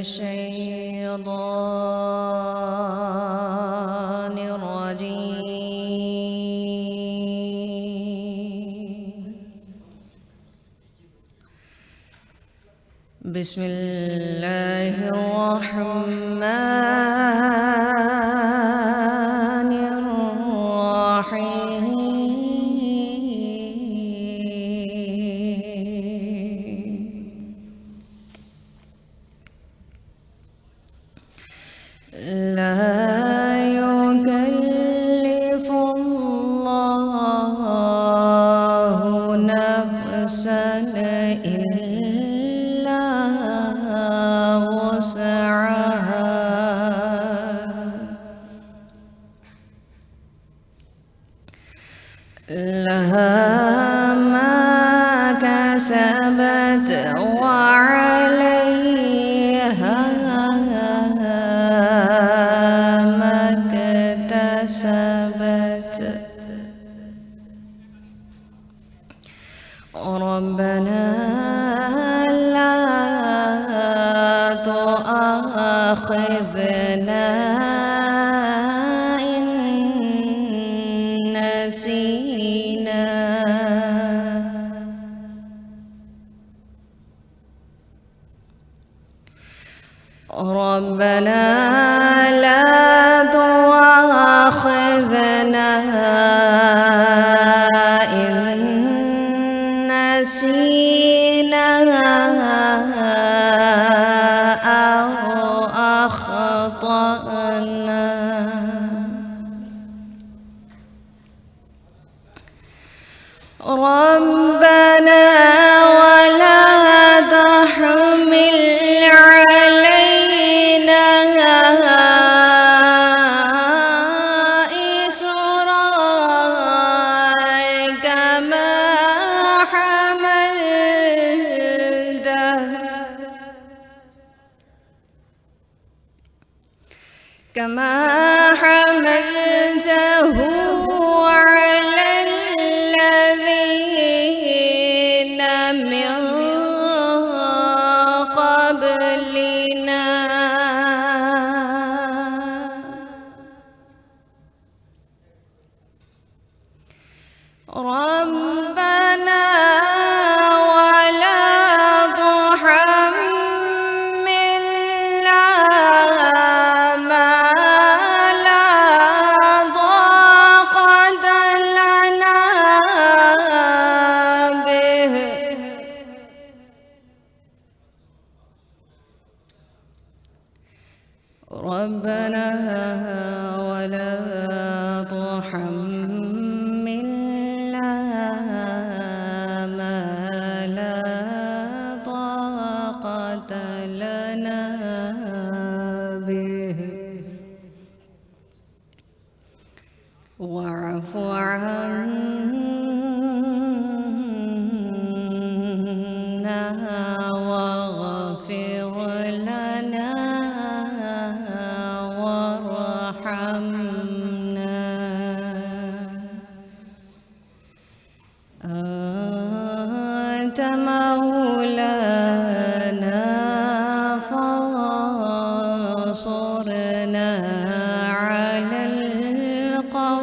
الشيطان الرجيم. بسم الله الرحمن الرحيم. لا يكلف الله نفسا إلا وسعها لها ما كسبت وعليها ما اكتسبت. ربنا لا تؤاخذنا إن نسينا ربنا لا تؤاخذنا إن نسينا أو أخطأنا. ربنا ولا تحمل علينا إصرا كما حملته على الذين من قبلنا. ربنا ولا تحملنا ما لا طاقة لنا به. ربنا ولا تحملنا ما لا طاقة لنا به واعف عنا واغفر لنا وارحمنا. أنت مولانا فانصرنا على القوم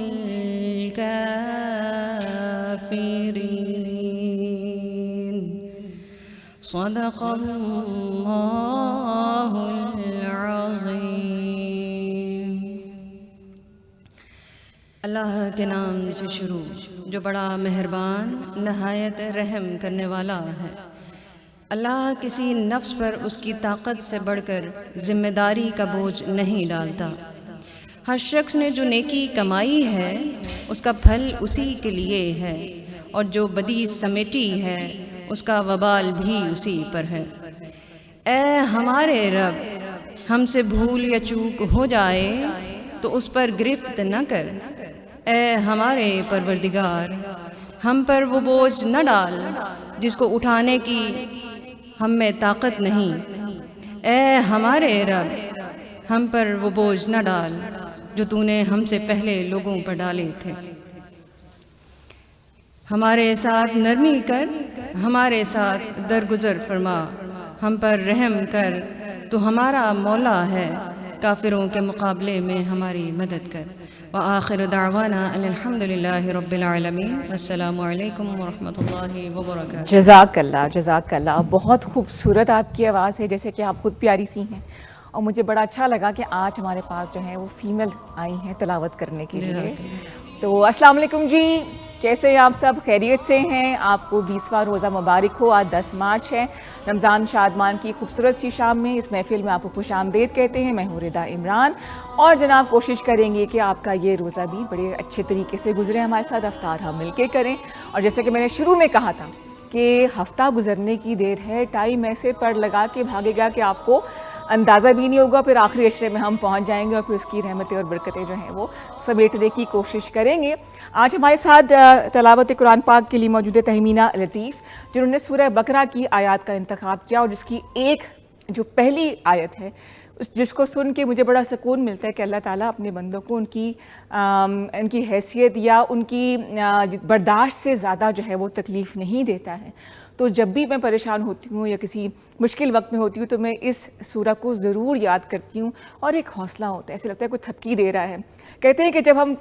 الكافرين. صدق اللہ العظیم. اللہ کے نام سے شروع جو بڑا مہربان نہایت رحم کرنے والا ہے. اللہ کسی نفس پر اس کی طاقت سے بڑھ کر ذمہ داری کا بوجھ نہیں ڈالتا. ہر شخص نے جو نیکی کمائی ہے اس کا پھل اسی کے لیے ہے، اور جو بدی سمیٹی ہے اس کا وبال بھی اسی پر ہے. اے ہمارے رب، ہم سے بھول یا چوک ہو جائے تو اس پر گرفت نہ کر. اے ہمارے پروردگار، ہم پر وہ بوجھ نہ ڈال جس کو اٹھانے کی ہم میں طاقت نہیں. اے ہمارے رب، ہم پر وہ بوجھ نہ ڈال جو تو نے ہم سے پہلے لوگوں پر ڈالے تھے. ہمارے ساتھ نرمی کر، ہمارے ساتھ درگزر فرما، ہم پر رحم کر، تو ہمارا مولا ہے، کافروں کے مقابلے میں ہماری مدد کر۔ وآخر دعوانا ان الحمد للہ رب العالمین، والسلام علیکم ورحمۃ اللہ وبرکاتہ۔ جزاک اللہ، جزاک اللہ، بہت خوبصورت آپ کی آواز ہے، جیسے کہ آپ خود پیاری سی ہیں، اور مجھے بڑا اچھا لگا کہ آج ہمارے پاس جو ہے وہ فیمیل آئی ہیں تلاوت کرنے کے لیے۔ تو السلام علیکم جی، کیسے ہیں آپ سب؟ خیریت سے ہیں؟ آپ کو 20واں روزہ مبارک ہو۔ آج 10 مارچ ہے، رمضان شادمان کی خوبصورت سی شام میں اس محفل میں آپ کو خوش آمدید کہتے ہیں۔ میں ہوں ردا عمران، اور جناب کوشش کریں گے کہ آپ کا یہ روزہ بھی بڑے اچھے طریقے سے گزرے ہمارے ساتھ، افطار ہم مل کے کریں۔ اور جیسے کہ میں نے شروع میں کہا تھا کہ ہفتہ گزرنے کی دیر ہے، ٹائم ایسے پر لگا کہ بھاگے گا کہ آپ کو اندازہ بھی نہیں ہوگا، پھر آخری عشرے میں ہم پہنچ جائیں گے اور پھر اس کی رحمتیں اور برکتیں جو ہیں وہ سمیٹنے کی کوشش کریں گے۔ آج ہمارے ساتھ تلاوت قرآن پاک کے لیے موجود ہے تہمینہ لطیف، جنہوں نے سورہ بقرہ کی آیات کا انتخاب کیا، اور جس کی ایک جو پہلی آیت ہے جس کو سن کے مجھے بڑا سکون ملتا ہے کہ اللہ تعالیٰ اپنے بندوں کو ان کی حیثیت یا ان کی برداشت سے زیادہ جو ہے وہ تکلیف نہیں دیتا ہے۔ تو جب بھی میں پریشان ہوتی ہوں یا کسی مشکل وقت میں ہوتی ہوں تو میں اس سورہ کو ضرور یاد کرتی ہوں، اور ایک حوصلہ ہوتا ہے، ایسے لگتا ہے کوئی تھپکی دے رہا ہے۔ کہتے ہیں کہ جب ہم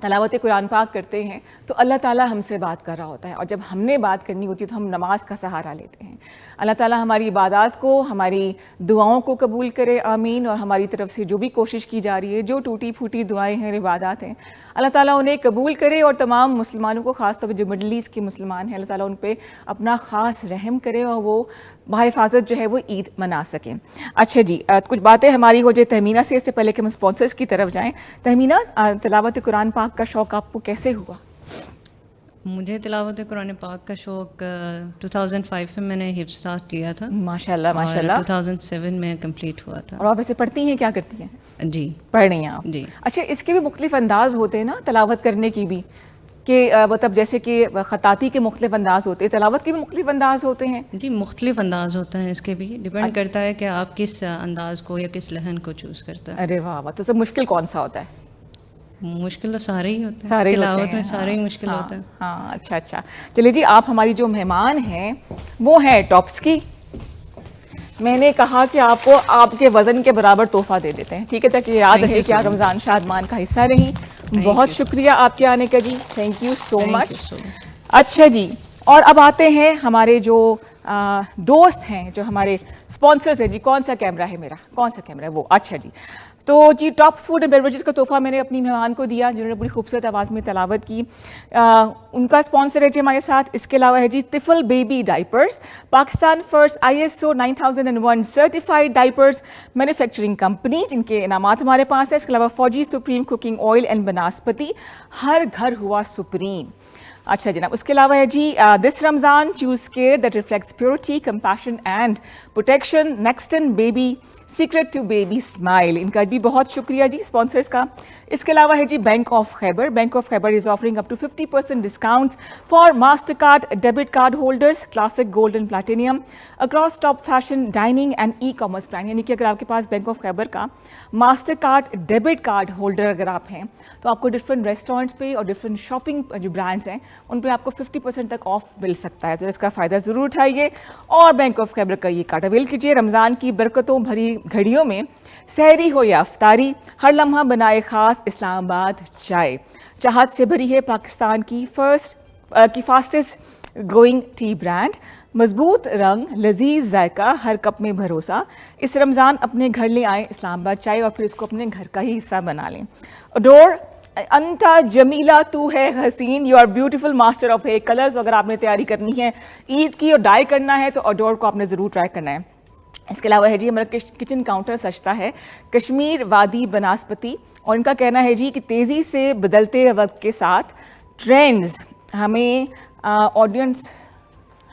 تلاوت قرآن پاک کرتے ہیں تو اللہ تعالیٰ ہم سے بات کر رہا ہوتا ہے، اور جب ہم نے بات کرنی ہوتی ہے تو ہم نماز کا سہارا لیتے ہیں۔ اللہ تعالیٰ ہماری عبادات کو، ہماری دعاؤں کو قبول کرے، آمین۔ اور ہماری طرف سے جو بھی کوشش کی جا رہی ہے، جو ٹوٹی پھوٹی دعائیں ہیں، عبادات ہیں، اللہ تعالیٰ انہیں قبول کرے، اور تمام مسلمانوں کو، خاص طور پہ جو مڈل ایسٹ کے مسلمان ہیں، اللہ تعالیٰ ان پہ اپنا خاص رحم کرے اور وہ بحفاظت جو ہے وہ عید منا سکیں۔ اچھا جی، کچھ باتیں ہماری ہو جائے تہمینہ سے، اس سے پہلے کہ ہم اسپانسرز کی طرف جائیں۔ تہمینہ، تلاوت قرآن پاک کا شوق آپ کو کیسے ہوا؟ مجھے تلاوت قرآن پاک کا شوق 2005 میں نے حفظ اسٹارٹ کیا تھا، ماشاءاللہ ماشاءاللہ، 2007 میں کمپلیٹ ہوا تھا۔ اور آپ ویسے پڑھتی ہیں، کیا کرتی ہیں؟ جی پڑھ رہی ہیں آپ؟ جی۔ اچھا، اس کے بھی مختلف انداز ہوتے ہیں نا تلاوت کرنے کی بھی، کہ مطلب جیسے کہ خطاطی کے مختلف انداز ہوتے ہیں، تلاوت کے بھی مختلف انداز ہوتے ہیں؟ جی، مختلف انداز ہوتا ہے، اس کے بھی ڈیپینڈ کرتا ہے کہ آپ کس انداز کو یا کس لہن کو چوز کرتا ہے۔ ارے واہ واہ، تو سب مشکل کون سا ہوتا ہے؟ مشکل تو سارے ہی ہوتے ہیں، سارے تلاوت میں سارے ہی مشکل ہوتا ہے۔ ہاں، اچھا اچھا، چلیے جی، آپ ہماری جو مہمان ہیں وہ ہیں ٹاپس کی۔ میں نے کہا کہ آپ کو آپ کے وزن کے برابر تحفہ دے دیتے ہیں، ٹھیک ہے، تاکہ یاد رہے کہ آپ رمضان شادمان کا حصہ رہیں۔ بہت شکریہ آپ کے آنے کا جی، تھینک یو سو مچ۔ اچھا جی، اور اب آتے ہیں ہمارے جو دوست ہیں، جو ہمارے اسپانسرز ہیں۔ جی کون سا کیمرہ ہے میرا؟ کون سا کیمرہ ہے وہ؟ اچھا جی، تو جی ٹاپس فوڈ اینڈ بیوریجز کا تحفہ میں نے اپنی مہمان کو دیا، جنہوں نے بڑی خوبصورت آواز میں تلاوت کی۔ ان کا اسپانسر ہے جی ہمارے ساتھ، اس کے علاوہ ہے جی طفل baby diapers, Pakistan first ISO 9001 certified diapers manufacturing company, جن کے انعامات ہمارے پاس ہیں۔ اس کے علاوہ Fauji supreme cooking oil and banaspati, ہر گھر ہوا سپریم۔ اچھا جناب، اس کے علاوہ ہے جی this Ramzan choose care that reflects purity, compassion and protection, Nexton baby secret to baby smile, ان کا بھی بہت شکریہ جی اسپانسرز کا۔ اس کے علاوہ ہے جی bank of Khyber, bank of Khyber is offering up to 50% discounts for master card debit card holders, classic, gold and platinum across top fashion, dining and e commerce plan. یعنی کہ اگر آپ کے پاس بینک آف خیبر کا master card debit card holder اگر آپ ہیں تو آپ کو ڈفرینٹ ریسٹورینٹس پہ اور ڈفرینٹ شاپنگ جو برانڈس ہیں ان پہ آپ کو 50% تک آف مل سکتا ہے، تو اس کا فائدہ ضرور اٹھائیے اور بینک آف خیبر کا یہ کارڈ اویل کیجیے۔ رمضان کی برکتوں بھری گھڑیوں میں سحری ہو یا افطاری، ہر لمحہ بنائے خاص اسلام آباد چائے، چاہت سے بھری ہے پاکستان کی فاسٹسٹ گروئنگ ٹی برانڈ، مضبوط رنگ، لذیذ ذائقہ، ہر کپ میں بھروسہ۔ اس رمضان اپنے گھر لے آئیں اسلام آباد چائے اور پھر اس کو اپنے گھر کا ہی حصہ بنا لیں۔ اڈور انتا جمیلہ تو ہے حسین، you are beautiful master of hair colours. اگر آپ نے تیاری کرنی ہے عید کی اور ڈائی کرنا ہے تو اڈور کو آپ نے ضرور ٹرائی کرنا ہے۔ اس کے علاوہ ہے جی ہمارا کچن کاؤنٹر سجتا ہے کشمیر وادی بناسپتی، اور ان کا کہنا ہے جی کہ تیزی سے بدلتے وقت کے ساتھ ٹرینڈز ہمیں آڈینس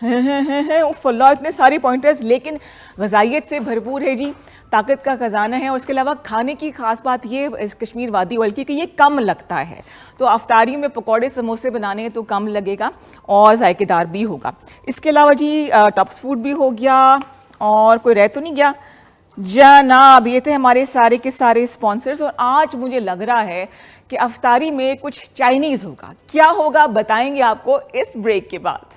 اللہ اتنے ساری پوائنٹرز، لیکن غذائیت سے بھرپور ہے جی، طاقت کا خزانہ ہے۔ اور اس کے علاوہ کھانے کی خاص بات یہ اس کشمیر وادی آئل کی کہ یہ کم لگتا ہے، تو افطاری میں پکوڑے سموسے بنانے ہیں تو کم لگے گا اور ذائقے دار بھی ہوگا۔ اس کے علاوہ جی ٹاپس فوڈ بھی ہو گیا، اور کوئی رہ تو نہیں گیا جناب؟ یہ تھے ہمارے سارے کے سارے اسپانسرز، اور آج مجھے لگ رہا ہے کہ افطاری میں کچھ چائنیز ہوگا۔ کیا ہوگا بتائیں گے آپ کو اس بریک کے بعد۔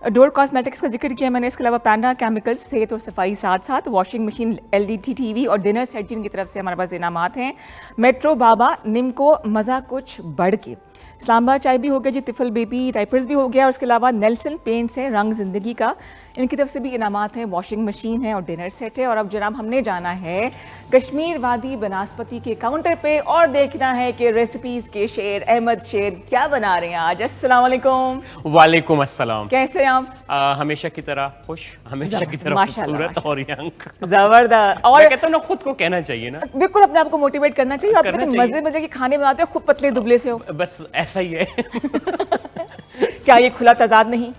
ڈور کاسمیٹکس کا ذکر کیا میں نے, اس کے علاوہ پینڈا کیمیکلز, صحت اور صفائی ساتھ ساتھ, washing machine, LDT T V اور ڈنر سیٹ جن کی طرف سے ہمارے پاس انعامات ہیں. میٹرو بابا, نمکو, مزہ کچھ بڑھ کے, اسلام آباد چائے بھی ہو گیا جی, طفل بیبی ڈائپرز بھی ہو گیا, اور اس کے علاوہ نیلسن پینٹس ہے, رنگ زندگی کا, ان کی طرف سے بھی انعامات ہیں, واشنگ مشین ہے اور ڈنر سیٹ ہے. اور اب جناب ہم نے جانا ہے کشمیر وادی بناسپتی کے کاؤنٹر پہ اور دیکھنا ہے کہ ریسیپیز کے شیر احمد شیر کیا بنا رہے ہیں آج. السلام علیکم. وعلیکم السلام. کیسے ہیں آپ؟ ہمیشہ کی طرح خوش, ہمیشہ کی طرح خوبصورت اور ینگ. زبردست. اور میں کہتا ہوں نا, خود کو کہنا چاہیے نا, بالکل اپنے آپ کو موٹیویٹ کرنا چاہیے. آپ کہتے ہیں مزے مزے کے کھانے بناتے ہو, خود پتلے دبلے سے ہو. بس ایسا ہی ہے. کیا یہ کھلا تضاد نہیں؟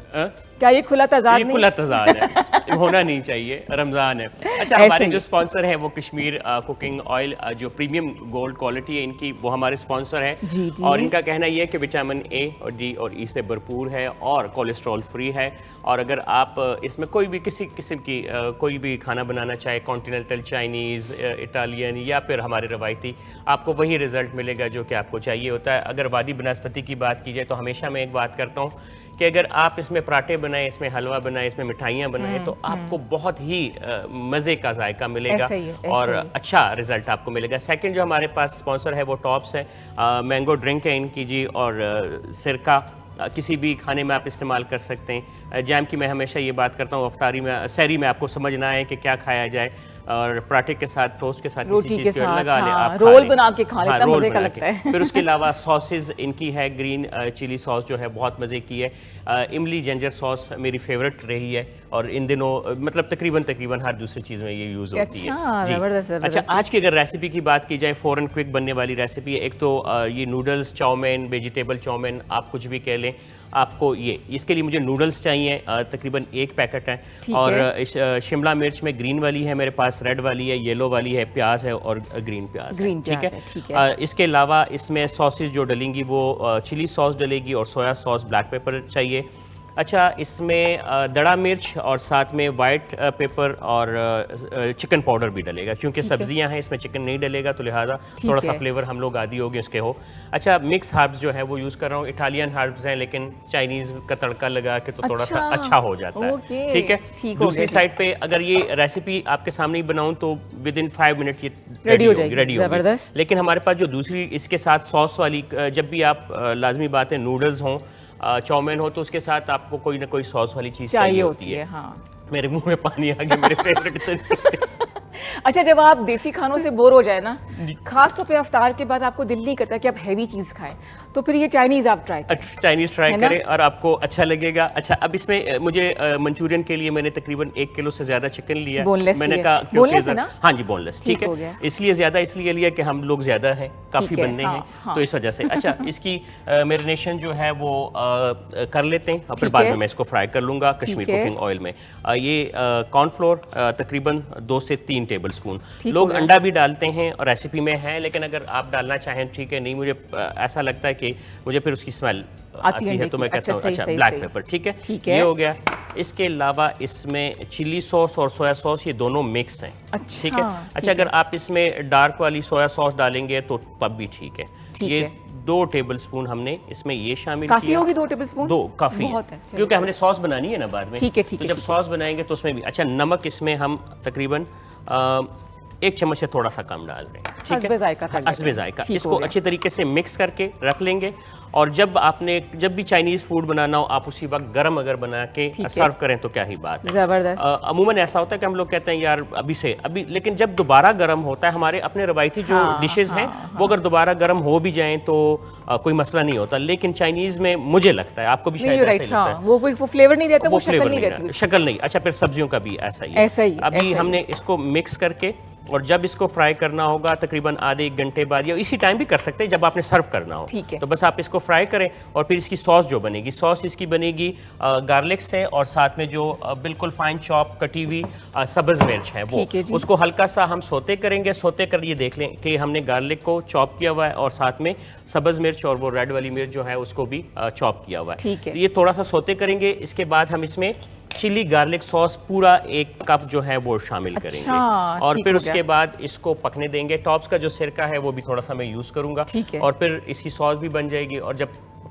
کیا یہ کھلا تضاد نہیں؟ کھلا تضاد ہے, ہونا نہیں چاہیے, رمضان ہے. اچھا, ہمارے جو اسپانسر ہے وہ کشمیر کوکنگ آئل, جو پریمیم گولڈ کوالٹی ہے ان کی, وہ ہمارے اسپانسر ہے. اور ان کا کہنا یہ ہے کہ وٹامن اے اور ڈی اور ای سے بھرپور ہے اور کولیسٹرول فری ہے. اور اگر آپ اس میں کوئی بھی کسی قسم کی کوئی بھی کھانا بنانا چاہے, کانٹیننٹل, چائنیز, اٹالین یا پھر ہمارے روایتی, آپ کو وہی رزلٹ ملے گا جو کہ آپ کو چاہیے ہوتا ہے. اگر وادی بناسپتی کی بات کی جائے تو ہمیشہ میں ایک بات کرتا ہوں کہ اگر آپ اس میں پراٹھے بنائیں, اس میں حلوہ بنائیں, اس میں مٹھائیاں بنائیں, تو آپ کو بہت ہی مزے کا ذائقہ ملے گا اور اچھا رزلٹ آپ کو ملے گا. سیکنڈ جو ہمارے پاس اسپانسر ہے وہ ٹاپس ہے, مینگو ڈرنک ہے ان کی جی, اور سرکہ کسی بھی کھانے میں آپ استعمال کر سکتے ہیں. جیم کی میں ہمیشہ یہ بات کرتا ہوں, افطاری میں, سحری میں آپ کو سمجھنا ہے کہ کیا کھایا جائے, اور پراٹھے کے ساتھ, ٹوسٹ کے ساتھ, کسی چیز کو لگا لیں, آپ رول بنا کے کھا لیتا, مزے کا لگتا ہے. پھر اس کے علاوہ ساسز ان کی ہے, گرین چلی ساس جو ہے بہت مزے کی ہے. املی جنجر ساس میری فیورٹ رہی ہے, اور ان دنوں مطلب تقریباً ہر دوسری چیز میں یہ یوز ہوتی ہے. اچھا, آج کی اگر ریسیپی کی بات کی جائے, فوراً کوئک بننے والی ریسیپی ہے. ایک تو یہ نوڈلز, چاؤمین, ویجیٹیبل چاؤمین, آپ کچھ بھی کہہ لیں. آپ کو یہ, اس کے لیے مجھے نوڈلز چاہیے, تقریباً 1 پیکٹ ہے, اور شملہ مرچ میں گرین والی ہے میرے پاس, ریڈ والی ہے, یلو والی ہے, پیاز ہے اور گرین پیاز ہے, ٹھیک ہے. اس کے علاوہ اس میں ساسز جو ڈلیں گی وہ چلی ساس ڈلے گی, اور سویا ساس, بلیک پیپر چاہیے. اچھا, اس میں دڑا مرچ اور ساتھ میں وائٹ پیپر اور چکن پاؤڈر بھی ڈلے گا, کیونکہ سبزیاں ہیں اس میں چکن نہیں ڈلے گا, تو لہٰذا تھوڑا سا فلیور ہم لوگ عادی ہو گئے اس کے ہو. اچھا, مکس ہربز جو ہے وہ یوز کر رہا ہوں, اٹالین ہربز ہیں لیکن چائنیز کا تڑکا لگا کے تو تھوڑا سا اچھا ہو جاتا ہے, ٹھیک ہے. دوسری سائڈ پہ اگر یہ ریسیپی آپ کے سامنے ہی بناؤں تو ودن 5 منٹ یہ ریڈی ہوگی. لیکن ہمارے پاس جو دوسری اس کے ساتھ ساس والی, جب بھی آپ, لازمی بات ہے نوڈلز ہوں, چاؤمین ہو, تو اس کے ساتھ آپ کو کوئی نہ کوئی ساس والی چیز چاہیے ہوتی ہے. میرے منہ میں پانی آ گیا, میرے فیورٹ. اچھا, جب آپ دیسی کھانوں سے بور ہو جائے نا, خاص طور پہ افطار کے بعد آپ کو دل نہیں کرتا کہ آپ ہیوی چیز کھائیں, تو پھر یہ چائنیز آپ ٹرائی کریں اور آپ کو اچھا لگے گا. اچھا, اب اس میں مجھے منچورین کے لیے میں نے تقریباً 1 کلو سے زیادہ چکن لیا. میں نے کہا ہاں جی, بون لیس, ٹھیک ہے. اس لیے لیا کہ ہم لوگ زیادہ ہیں, کافی بننے ہیں, تو اس وجہ سے. اچھا, اس کی میرینیشن جو ہے وہ کر لیتے ہیں, اور پھر بعد میں اس کو فرائی کر لوں گا کشمیر کوکنگ آئل میں. یہ کارن فلور تقریباً 2 سے 3 ٹیبل سپون. لوگ انڈا بھی ڈالتے ہیں اور ریسیپی میں ہے, لیکن اگر آپ ڈالنا چاہیں ٹھیک ہے, نہیں مجھے ایسا لگتا ہے کہ مجھے پھر اس کی اسمیل آتی ہے, تو میں کہتا ہوں اچھا بلیک پیپر, ٹھیک ہے, یہ ہو گیا. اس کے علاوہ اس میں چلی ساس اور سویا ساس, یہ دونوں مکس ہیں, ٹھیک ہے. اچھا, اگر آپ اس میں ڈارک والی سویا ساس ڈالیں گے تو تب بھی ٹھیک ہے. یہ 2 ٹیبل سپون ہم نے اس میں یہ شامل کیا. کافی ہوگی 2 ٹیبل سپون؟ 2 کافی ہے, کیونکہ ہم نے ساس بنانی ہے نا بعد میں, تو جب ساس بنائیں گے تو اس میں بھی. اچھا, نمک اس میں ہم تقریباً 1 چمچ سے تھوڑا سا کم ڈال رہے ہیں, ٹھیک ہے, حسب ذائقہ. اس کو اچھے طریقے سے مکس کر کے رکھ لیں گے, اور جب بھی چائنیز فوڈ بنانا ہو, آپ اسی وقت گرم اگر بنا کے سرو کریں تو کیا ہی بات ہے. عموماً ایسا ہوتا ہے کہ ہم لوگ کہتے ہیں یار ابھی, لیکن جب دوبارہ گرم ہوتا ہے, ہمارے اپنے روایتی جو ڈشز ہیں وہ اگر دوبارہ گرم ہو بھی جائیں تو کوئی مسئلہ نہیں ہوتا. لیکن چائنیز میں مجھے لگتا ہے, آپ کو بھی شاید ایسا ہی لگتا ہے, وہ فلیور نہیں رہتا, وہ شکل نہیں. اچھا, پھر سبزیوں کا بھی ایسا ہی ہے. ابھی ہم نے اس کو مکس کر کے, اور جب اس کو فرائی کرنا ہوگا تقریباً آدھے 1 گھنٹے بعد, یا اسی ٹائم بھی کر سکتے ہیں جب آپ نے سرو کرنا ہو, تو بس آپ اس کو فرائی کریں. اور پھر اس کی ساس جو بنے گی, ساس اس کی بنے گی گارلک سے, اور ساتھ میں جو بالکل فائن چاپ کٹی ہوئی سبز مرچ ہے وہ, اس کو ہلکا سا ہم سوتے کریں گے. سوتے کر یہ دیکھ لیں کہ ہم نے گارلک کو چاپ کیا ہوا ہے, اور ساتھ میں سبز مرچ اور وہ ریڈ والی مرچ جو ہے اس کو بھی چاپ کیا ہوا ہے. یہ تھوڑا سا سوتے کریں گے. اس کے بعد ہم اس میں چلی گارلک ساس پورا 1 کپ جو ہے وہ شامل کریں گے, اور پھر اس کے بعد اس کو پکنے دیں گے. ٹاپس کا جو سرکہ ہے وہ بھی تھوڑا سا میں یوز کروں گا, اور پھر اس کی ساس بھی بن جائے گی. اور جب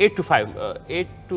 8 to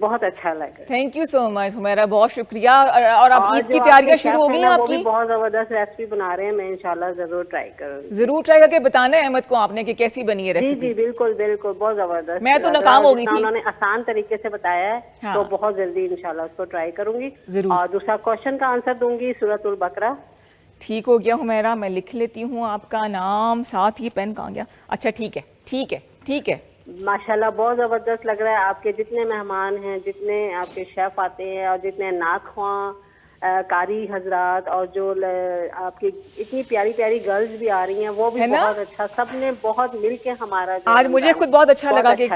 بہت اچھا لگا. تھینک یو سو مچ حمیرہ, بہت شکریہ. اور اب عید کی تیاریاں شروع ہو گئی ہیں آپ کی؟ بہت زبردست ریسیپی بنا رہے ہیں, میں انشاءاللہ ضرور ٹرائی کروں گی. ضرور ٹرائی کر کے بتانا ہے احمد کو آپ نے کہ کیسی بنی ہے ریسیپی. جی بالکل بالکل, بہت زبردست. میں تو ناکام ہو گئی تھی. انہوں نے آسان طریقے سے بتایا ہے تو بہت جلدی انشاءاللہ اس کو ٹرائی کروں گی. اور دوسرا کوشچن کا آنسر دوں گی سورۃ البقرہ. ٹھیک ہو گیا حمیرہ, میں لکھ لیتی ہوں آپ کا نام, ساتھ ہی پین کہاں گیا؟ اچھا ٹھیک ہے ٹھیک ہے ٹھیک ہے. ماشاءاللہ بہت زبردست لگ رہا ہے. آپ کے جتنے مہمان ہیں, جتنے آپ کے شیف آتے ہیں, اور جتنے ناخواں کاری حضرات, اور جو آپ کی اتنی پیاری پیاری گرلز بھی آ رہی ہیں, وہ بھی بہت اچھا, سب نے بہت مل کے ہمارا آج مجھے خود بہت اچھا لگا کہ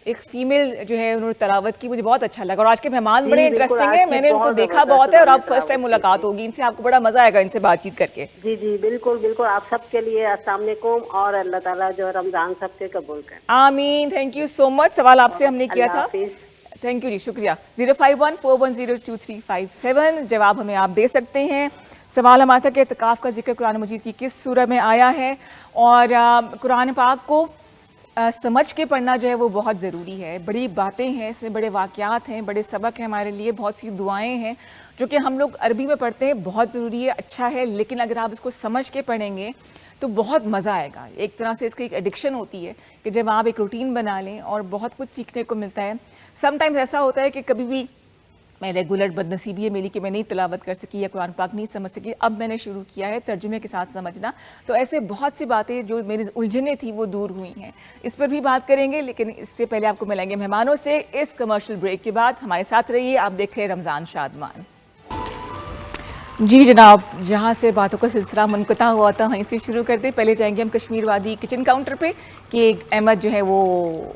ایک فیمیل جو ہے انہوں نے تلاوت کی, مجھے بہت اچھا لگا. اور آج کے مہمان بڑے انٹرسٹنگ ہیں, میں نے ان کو دیکھا بہت ہے, اور اب فرسٹ ٹائم ملاقات ہوگی ان سے, آپ کو بڑا مزہ آئے گا ان سے بات چیت کر کے. جی جی بالکل بالکل. آپ سب کے لیے السلام علیکم, اور اللہ تعالیٰ جو رمضان سب کے قبول کرے. آمین. تھینک یو سو مچ. سوال آپ سے ہم نے کیا تھا. تھینک یو جی, شکریہ. 05141022357 جواب ہمیں آپ دے سکتے ہیں. سوال ہمارا تھا کہ اعتکاف کا ذکر قرآن مجید کی کس سورہ میں آیا ہے, اور قرآن پاک کو سمجھ کے پڑھنا جو ہے وہ بہت ضروری ہے. بڑی باتیں ہیں اس میں, بڑے واقعات ہیں, بڑے سبق ہیں ہمارے لیے, بہت سی دعائیں ہیں جو کہ ہم لوگ عربی میں پڑھتے ہیں, بہت ضروری ہے, اچھا ہے, لیکن اگر آپ اس کو سمجھ کے پڑھیں گے تو بہت مزہ آئے گا. ایک طرح سے اس کی ایک ایڈکشن ہوتی ہے کہ جب آپ ایک روٹین بنا لیں اور بہت کچھ سیکھنے کو ملتا ہے. سم ٹائمز ایسا ہوتا ہے کہ کبھی بھی میں ریگولر بدنصیبی ہے میری کہ میں نہیں تلاوت کر سکی یا قرآن پاک نہیں سمجھ سکی. اب میں نے شروع کیا ہے ترجمے کے ساتھ سمجھنا, تو ایسے بہت سی باتیں جو میری الجھنیں تھیں وہ دور ہوئی ہیں. اس پر بھی بات کریں گے, لیکن اس سے پہلے آپ کو ملیں گے مہمانوں سے اس کمرشل بریک کے بعد. ہمارے ساتھ رہیے, آپ دیکھ رہے ہیں رمضان شادمان. جی جناب, جہاں سے باتوں کا سلسلہ منقطع ہوا تھا وہیں سے شروع کرتے. پہلے جائیں گے ہم کشمیر وادی کچن کاؤنٹر پہ کہ احمد جو ہے وہ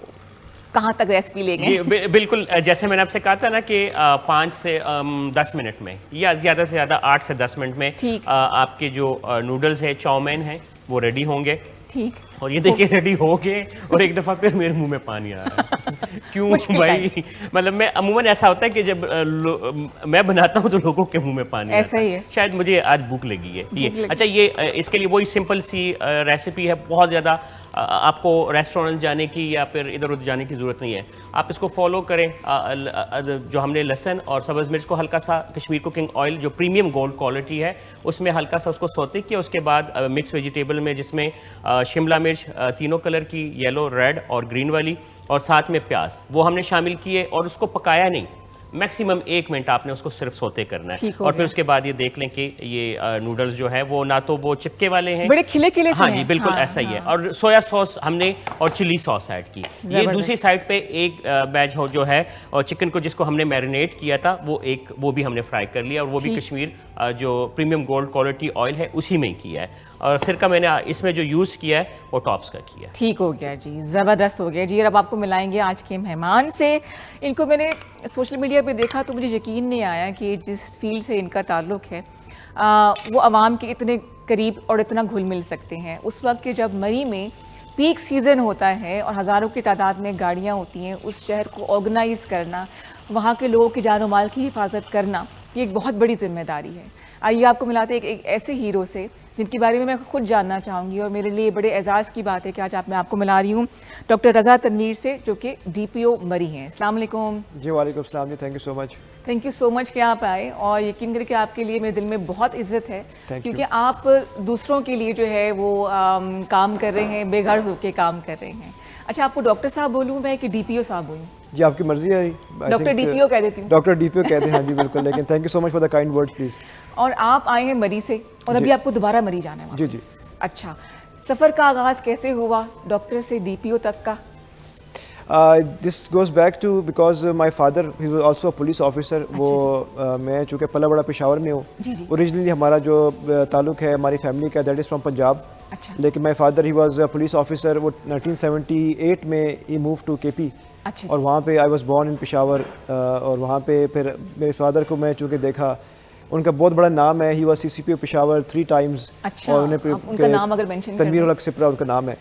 کہاں تک ریسپی لے گئے. بالکل, جیسے میں نے آپ سے کہا تھا نا کہ 5 سے 10 منٹ میں یا زیادہ سے زیادہ 8 سے 10 منٹ میں آپ کے جو نوڈلز ہیں, چاؤمین ہیں, وہ ریڈی ہوں گے. ٹھیک, اور یہ دیکھیں ریڈی ہو گئے, اور ایک دفعہ پھر میرے منہ میں پانی آ رہا ہے. کیوں بھائی, مطلب میں عموماً ایسا ہوتا ہے کہ جب میں بناتا ہوں تو لوگوں کے منہ میں پانی آتا ہے. شاید مجھے آج بھوک لگی ہے. یہ اچھا, یہ اس کے لیے وہی سمپل سی ریسیپی ہے, بہت زیادہ آپ کو ریسٹورنٹ جانے کی یا پھر ادھر ادھر جانے کی ضرورت نہیں ہے. آپ اس کو فالو کریں. جو ہم نے لہسن اور سبز مرچ کو ہلکا سا کشمیر کوکنگ آئل جو پریمیم گولڈ کوالٹی ہے اس میں ہلکا سا اس کو سوتے کیا. اس کے بعد مکس ویجیٹیبل میں جس میں شملہ مرچ تینوں کلر کی, یلو, ریڈ اور گرین والی, اور ساتھ میں پیاز, وہ ہم نے شامل کیے, اور اس کو پکایا نہیں, میکسیمم 1 منٹ آپ نے اس کو صرف سوتے کرنا ہے. اور پھر اس کے بعد یہ دیکھ لیں کہ یہ نوڈلز جو ہے وہ نہ تو وہ چپکے والے ہیں, بڑے کھلے کھلے سے. ہاں جی بالکل ایسا ہی ہے. اور سویا سوس ہم نے اور چلی سوس ایڈ کی. یہ دوسری سائڈ پہ ایک بیچ جو ہے اور چکن کو جس کو ہم نے میرینیٹ کیا تھا وہ بھی ہم نے فرائی کر لیا, اور وہ بھی کشمیر جو پریمیم گولڈ کوالٹی آئل ہے اسی میں ہی کیا ہے. اور سرکہ میں نے اس میں جو یوز کیا ہے وہ ٹاپس کا کیا ہے. ٹھیک ہو گیا جی, زبردست ہو گیا جی. اور اب آپ کو ملائیں گے آج کے مہمان سے. ان کو میں نے سوشل میڈیا پہ دیکھا تو مجھے یقین نہیں آیا کہ جس فیلڈ سے ان کا تعلق ہے وہ عوام کے اتنے قریب اور اتنا گھل مل سکتے ہیں. اس وقت کہ جب مئی میں پیک سیزن ہوتا ہے اور ہزاروں کی تعداد میں گاڑیاں ہوتی ہیں, اس شہر کو آرگنائز کرنا, وہاں کے لوگوں کی جان و مال کی حفاظت کرنا, یہ ایک بہت بڑی ذمہ داری ہے. آئیے آپ کو ملاتے ہیں ایک ایسے ہیرو سے جن کے بارے میں خود جاننا چاہوں گی, اور میرے لیے بڑے اعزاز کی بات ہے کہ آج میں آپ کو ملا رہی ہوں ڈاکٹر رضا تنویر سے, جو کہ DPO مری ہیں. السلام علیکم. جی وعلیکم السلام جی, thank you so much. Thank you so much کہ آپ آئے, اور یقین کریں کہ آپ کے لیے میرے دل میں بہت عزت ہے, کیونکہ آپ دوسروں کے لیے جو ہے وہ کام کر رہے ہیں, بے غرض ہو کے کام کر رہے ہیں. اچھا, آپ کو ڈاکٹر صاحب بولوں میں کہ DPO صاحب بولوں؟ جی آپ کی مرضی ہے. ڈاکٹر DPO کہہ دیتی ہوں. ڈاکٹر DPO کہتے ہیں, ہاں جی بالکل, لیکن thank you so much for the kind words please. اور آپ آئے ہیں مری سے, اور ابھی آپ کو دوبارہ مری جانا ہے. جی جی. اچھا, سفر کا آغاز کیسے ہوا ڈاکٹر سے DPO تک کا؟ This goes back to because my father he was also a police officer. وہ میں چونکہ پلا بڑا پشاور میں ہوں, اوریجنلی ہمارا جو تعلق ہے ہماری فیملی کا دیٹ از فرام پنجاب, لیکن مائی father he was a police officer. وہ 1978 میں ہی موو ٹو KP, اور وہاں پہ I was born in Peshawar. اور وہاں پہ پھر میرے فادر کو میں چونکہ دیکھا, ان کا بہت بڑا نام ہے, he was CCP Peshawar 3 times. اور ان کا نام اگر مینشن تنویر الحق سپرا ان کا نام ہے,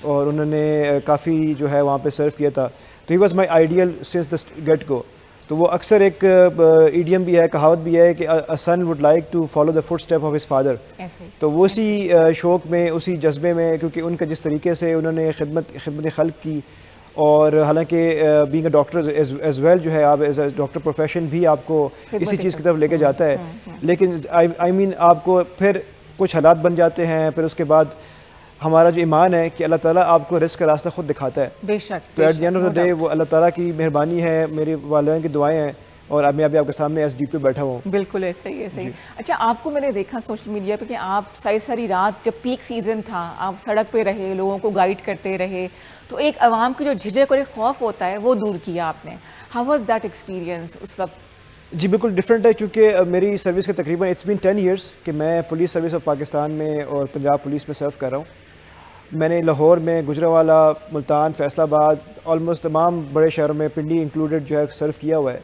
اور انہوں نے کافی جو ہے وہاں پہ سرو کیا تھا. تو he was my ideal since the get go. تو وہ اکثر ایک ایڈیم بھی ہے, کہاوت بھی ہے کہ a son would like to follow the footstep of his father. تو وہ اسی شوق میں, اسی جذبے میں, کیونکہ ان کا جس طریقے سے انہوں نے خدمت خلق کی, اور حالانکہ being a doctor as well جو ہے آپ ایز اے ڈاکٹر پروفیشن بھی آپ کو اسی چیز کی طرف لے کے جاتا ہے, لیکن آئی مین آپ کو پھر کچھ حالات بن جاتے ہیں, پھر اس کے بعد ہمارا جو ایمان ہے کہ اللہ تعالیٰ آپ کو رزق کا راستہ خود دکھاتا ہے. بے شک. تو at the end of the day وہ اللہ تعالیٰ کی مہربانی ہے, میرے والدین کی دعائیں ہیں, اور اب میں ابھی آپ کے سامنے ایس ڈی پہ بیٹھا ہوں. بالکل ایسا ہی ایسا ہی. اچھا آپ کو میں نے دیکھا سوشل میڈیا پہ کہ آپ ساری رات جب پیک سیزن تھا آپ سڑک پہ رہے, لوگوں کو گائیڈ کرتے رہے, تو ایک عوام کی جو جھجک اور ایک خوف ہوتا ہے وہ دور کیا آپ نے. ہاؤ واز دیٹ ایکسپیرینس اس وقت؟ جی بالکل ڈفرینٹ ہے, کیونکہ میری سروس کے تقریباً اٹس بین 10 ایئرس کہ میں پولیس سروس آف پاکستان میں اور پنجاب پولیس میں سرو کر رہا ہوں. میں نے لاہور میں, گجرانوالہ, ملتان, فیصل آباد, آلموسٹ تمام بڑے شہروں میں, پنڈی انکلوڈیڈ جو ہے سرو کیا ہوا ہے.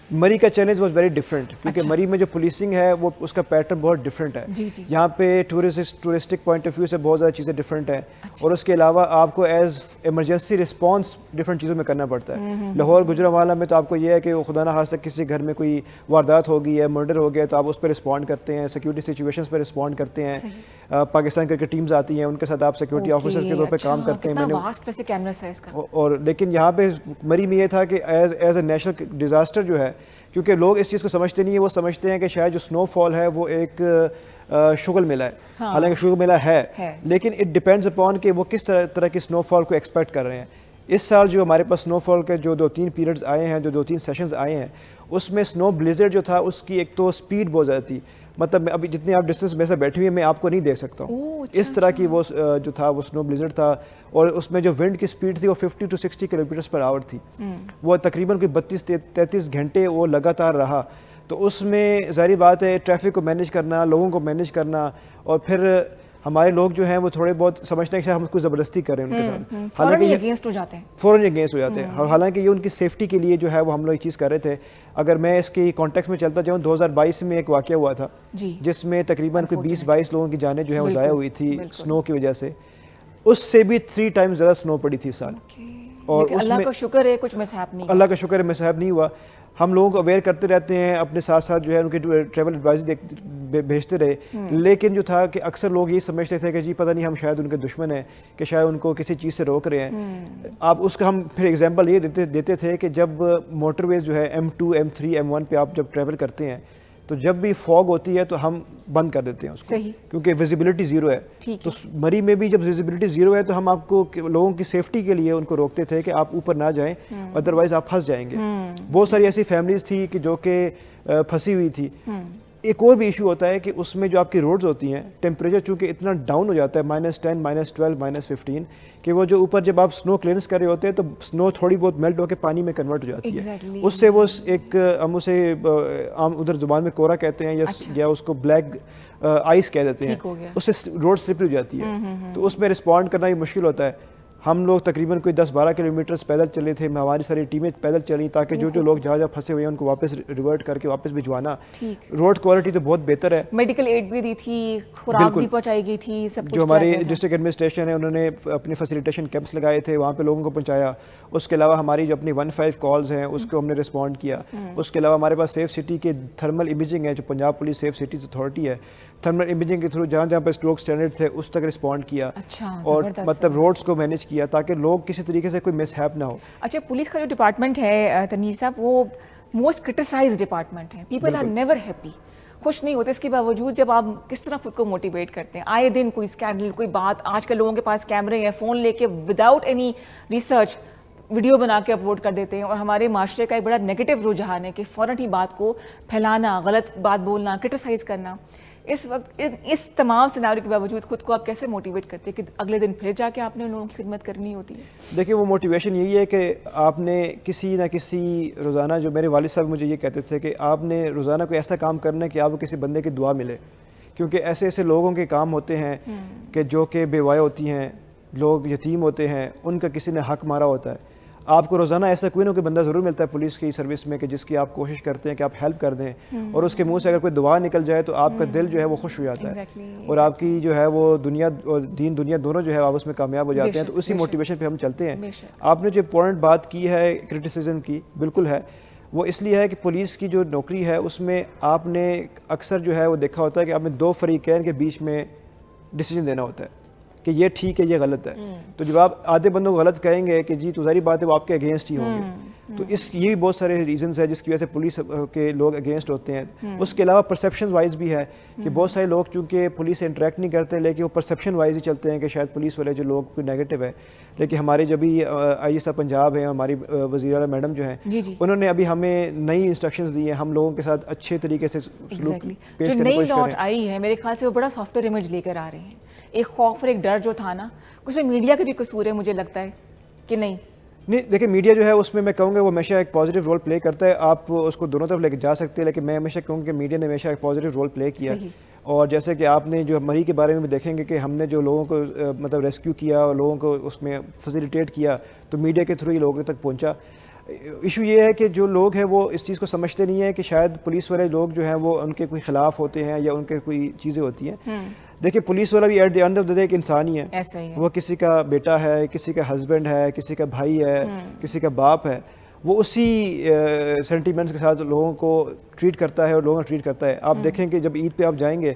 مری کا چیلنج واز ویری ڈفرینٹ, کیونکہ مری میں جو پولیسنگ ہے وہ اس کا پیٹرن بہت ڈفرینٹ ہے. یہاں پہ ٹورسٹک پوائنٹ آف ویو سے بہت زیادہ چیزیں ڈفرینٹ ہیں, اور اس کے علاوہ آپ کو ایز ایمرجنسی رسپانس ڈفرینٹ چیزوں میں کرنا پڑتا ہے. لاہور گجرانوالہ میں تو آپ کو یہ ہے کہ خدا نہ خواستہ کسی گھر میں کوئی واردات ہو گئی ہے, مرڈر ہو گیا, تو آپ اس پہ رسپونڈ کرتے ہیں, سیکورٹی سچویشنز پہ رسپونڈ کرتے ہیں. پاکستان کرکٹ ٹیمز آتی ہیں, ان کے ساتھ آپ سیکورٹی آفیسر کے طور پہ کام کرتے ہیں. اور لیکن یہاں پہ مری میں یہ تھا کہ ایز اے نیشنل ڈیزاسٹر جو ہے, کیونکہ لوگ اس چیز کو سمجھتے نہیں ہیں, وہ سمجھتے ہیں کہ شاید جو سنو فال ہے وہ ایک شغل میلہ ہے. حالانکہ شغل میلہ ہے, لیکن اٹ ڈیپینڈز اپون کہ وہ کس طرح کی سنو فال کو ایکسپیکٹ کر رہے ہیں. اس سال جو ہمارے پاس سنو فال کے جو 2-3 پیریڈز آئے ہیں, جو 2-3 سیشنز آئے ہیں, اس میں سنو بلیزرڈ جو تھا اس کی ایک تو سپیڈ بہت زیادہ تھی. مطلب ابھی جتنے آپ ڈسٹینس میں سے بیٹھے ہوئے میں آپ کو نہیں دیکھ سکتا ہوں, اس طرح کی وہ جو تھا وہ سنو بلیزرڈ تھا. اور اس میں جو ونڈ کی سپیڈ تھی وہ 50 to 60 کلومیٹرز پر آور تھی. وہ تقریباً کوئی 32-33 گھنٹے وہ لگاتار رہا. تو اس میں ظاہری بات ہے ٹریفک کو مینیج کرنا, لوگوں کو مینیج کرنا, اور پھر ہمارے لوگ جو ہیں وہ تھوڑے بہت سمجھتے ہیں کہ ہم کوئی زبردستی کر رہے ہیں ان کے ساتھ, حالانکہ اگینسٹ ہو جاتے ہیں, فوراً اگینسٹ ہو جاتے ہیں. اور حالانکہ یہ ان کی سیفٹی کے لیے جو ہے وہ ہم لوگ یہ چیز کر رہے تھے. اگر میں اس کی کانٹیکس میں چلتا جاؤں, 2022 میں ایک واقعہ ہوا تھا جس میں تقریباً کوئی 20-22 لوگوں کی جانیں جو ہے وہ ضائع ہوئی تھی سنو کی وجہ سے. اس سے بھی 3 ٹائمز زیادہ سنو پڑی تھی اس سال. اور اللہ کا شکر ہے کچھ مسہاب نہیں, اللہ کا شکر ہے مسہاب نہیں ہوا. ہم لوگوں کو اویئر کرتے رہتے ہیں, اپنے ساتھ ساتھ جو ہے ان کی ٹریول ایڈوائزری بھیجتے رہے. لیکن جو تھا کہ اکثر لوگ یہ سمجھتے تھے کہ جی پتہ نہیں ہم شاید ان کے دشمن ہیں, کہ شاید ان کو کسی چیز سے روک رہے ہیں. آپ اس کا ہم پھر ایگزامپل یہ دیتے تھے کہ جب موٹر ویز جو ہے M2, M3, M1 پہ آپ جب ٹریول کرتے ہیں تو جب بھی فوگ ہوتی ہے تو ہم بند کر دیتے ہیں اس کو, کیونکہ ویزیبلٹی زیرو ہے. تو مری میں بھی جب ویزیبلٹی زیرو ہے تو ہم آپ کو لوگوں کی سیفٹی کے لیے ان کو روکتے تھے کہ آپ اوپر نہ جائیں, ادروائز آپ پھنس جائیں گے. بہت ساری ایسی فیملیز تھی کہ جو کہ پھنسی ہوئی تھی. ایک اور بھی ایشو ہوتا ہے کہ اس میں جو آپ کی روڈز ہوتی ہیں, ٹیمپریچر چونکہ اتنا ڈاؤن ہو جاتا ہے -10, -12, -15, کہ وہ جو اوپر جب آپ سنو کلیئرنس کر رہے ہوتے ہیں تو سنو تھوڑی بہت میلٹ ہو کے پانی میں کنورٹ ہو جاتی ہے. اس سے وہ ایک ہم اسے عام ادھر زبان میں کورا کہتے ہیں, یا اس کو بلیک آئس کہہ دیتے ہیں, اس سے روڈ سلپری ہو جاتی ہے. تو اس میں رسپونڈ کرنا بھی مشکل ہوتا ہے. ہم لوگ تقریباً کوئی 10-12 کلومیٹرز پیدل چلے تھے, ہماری ساری ٹیمیں پیدل چلیں تاکہ جو لوگ جہاں پھنسے ہوئے ہیں ان کو واپس ریورٹ کر کے واپس بھجوانا. روڈ کوالٹی تو بہت بہتر ہے, میڈیکل ایڈ بھی دی تھی, خوراک بھی پہنچائی گئی تھی, سب کچھ. جو ہماری ڈسٹرکٹ ایڈمنسٹریشن ہے انہوں نے اپنے فیسیلیٹیشن کیمپس لگائے تھے, وہاں پہ لوگوں کو پہنچایا. اس کے علاوہ ہماری جو اپنی 15 کالز ہیں اس کو ہم نے رسپونڈ کیا. اس کے علاوہ ہمارے پاس سیف سٹی کے تھرمل امیجنگ ہے, جو Punjab police safe cities authority ہے, تھرمل امیجنگ کے تھرو جہاں پہ اسٹروک اسٹینڈرڈ تھے اس تک رسپونڈ کیا, اور مطلب روڈز کو مینیج کیا تاکہ لوگ کسی طریقے سے کوئی مس ہیپ نہ ہو. اچھا پولیس کا جو ڈپارٹمنٹ ہے تنویر صاحب, وہ موسٹ کرٹیسائزڈ ڈپارٹمنٹ ہے. پیپل آر نیور ہیپی, خوش نہیں ہوتے. اس کے باوجود جب آپ کس طرح خود کو موٹیویٹ کرتے ہیں, آئے دن کوئی اسکینڈل, کوئی بات, آج کل لوگوں کے پاس کیمرے ہیں, فون لے کے وداؤٹ اینی ریسرچ ویڈیو بنا کے اپلوڈ کر دیتے ہیں. اور ہمارے معاشرے کا ایک بڑا نیگیٹو رجحان ہے کہ فوراً ہی بات کو پھیلانا, غلط بات بولنا, کرٹیسائز کرنا. اس وقت اس تمام سیناریو کے باوجود خود کو آپ کیسے موٹیویٹ کرتے ہیں کہ اگلے دن پھر جا کے آپ نے ان لوگوں کی خدمت کرنی ہوتی ہے؟ دیکھیں وہ موٹیویشن یہی ہے کہ آپ نے کسی نہ کسی روزانہ, جو میرے والد صاحب مجھے یہ کہتے تھے کہ آپ نے روزانہ کوئی ایسا کام کرنا ہے کہ آپ کو کسی بندے کی دعا ملے. کیونکہ ایسے ایسے لوگوں کے کام ہوتے ہیں کہ جو کہ بیوائیں ہوتی ہیں, لوگ یتیم ہوتے ہیں, ان کا کسی نے حق مارا ہوتا ہے. آپ کو روزانہ ایسا کوئی نہ کوئی بندہ ضرور ملتا ہے پولیس کی سروس میں کہ جس کی آپ کوشش کرتے ہیں کہ آپ ہیلپ کر دیں, اور اس کے منہ سے اگر کوئی دعا نکل جائے تو آپ کا دل جو ہے وہ خوش ہو جاتا ہے, اور آپ کی جو ہے وہ دنیا اور دین دنیا دونوں جو ہے آپ اس میں کامیاب ہو جاتے ہیں. تو اسی موٹیویشن پہ ہم چلتے ہیں. آپ نے جو امپورٹنٹ بات کی ہے کرٹیسزم کی, بالکل ہے. وہ اس لیے ہے کہ پولیس کی جو نوکری ہے اس میں آپ نے اکثر جو ہے وہ دیکھا ہوتا ہے کہ آپ نے 2 فریقین کے بیچ میں ڈیسیجن دینا ہوتا ہے کہ یہ ٹھیک ہے یہ غلط ہے. تو جب آپ آدھے بندوں کو غلط کہیں گے کہ جی تو ظاہری بات ہے وہ آپ کے اگینسٹ ہی ہوں گے. تو یہ بھی بہت سارے ریزنز ہیں جس کی وجہ سے پولیس کے لوگ اگینسٹ ہوتے ہیں. اس کے علاوہ پرسیپشن وائز بھی ہے کہ بہت سارے لوگ چونکہ پولیس سے انٹریکٹ نہیں کرتے لیکن وہ پرسیپشن وائز ہی چلتے ہیں کہ شاید پولیس والے جو لوگ کوئی نیگیٹو ہے. لیکن ہمارے جو بھی آئی جی صاحب پنجاب ہیں, ہماری وزیر اعلیٰ میڈم جو ہیں, انہوں نے ابھی ہمیں نئی انسٹرکشنز دی ہیں ہم لوگوں کے ساتھ اچھے طریقے سے سلوک پیش کرنے کی کوشش کریں. نئی نوٹ آئی ہے میرے خیال سے وہ بڑا سافٹ ویئر امیج لے کر آ رہے ہیں. ایک خوف اور ایک ڈر جو تھا نا, اس میں میڈیا کا بھی قصور ہے مجھے لگتا ہے کہ نہیں. دیکھیں میڈیا جو ہے اس میں کہوں گا وہ ہمیشہ ایک پازیٹیو رول پلے کرتا ہے. آپ اس کو دونوں طرف لے کے جا سکتے ہیں, لیکن میں ہمیشہ کہوں گا کہ میڈیا نے ہمیشہ ایک پازیٹیو رول پلے کیا. اور جیسے کہ آپ نے جو مری کے بارے میں بھی دیکھیں گے کہ ہم نے جو لوگوں کو مطلب ریسکیو کیا اور لوگوں کو اس میں فیسیلیٹیٹ کیا تو میڈیا کے تھرو ہی لوگوں تک پہنچا. ایشو یہ ہے کہ جو لوگ ہیں وہ اس چیز کو سمجھتے نہیں ہیں کہ شاید پولیس والے لوگ جو ہیں وہ ان کے کوئی خلاف ہوتے ہیں یا ان کے کوئی چیزیں ہوتی ہیں. دیکھیں پولیس والا بھی at the end of the day ایک انسان ہی ہے. وہ کسی کا بیٹا ہے, کسی کا ہسبینڈ ہے, کسی کا بھائی ہے, کسی کا باپ ہے. وہ اسی سینٹیمنٹس کے ساتھ لوگوں کو ٹریٹ کرتا ہے اور لوگوں کو ٹریٹ کرتا ہے. آپ دیکھیں کہ جب عید پہ آپ جائیں گے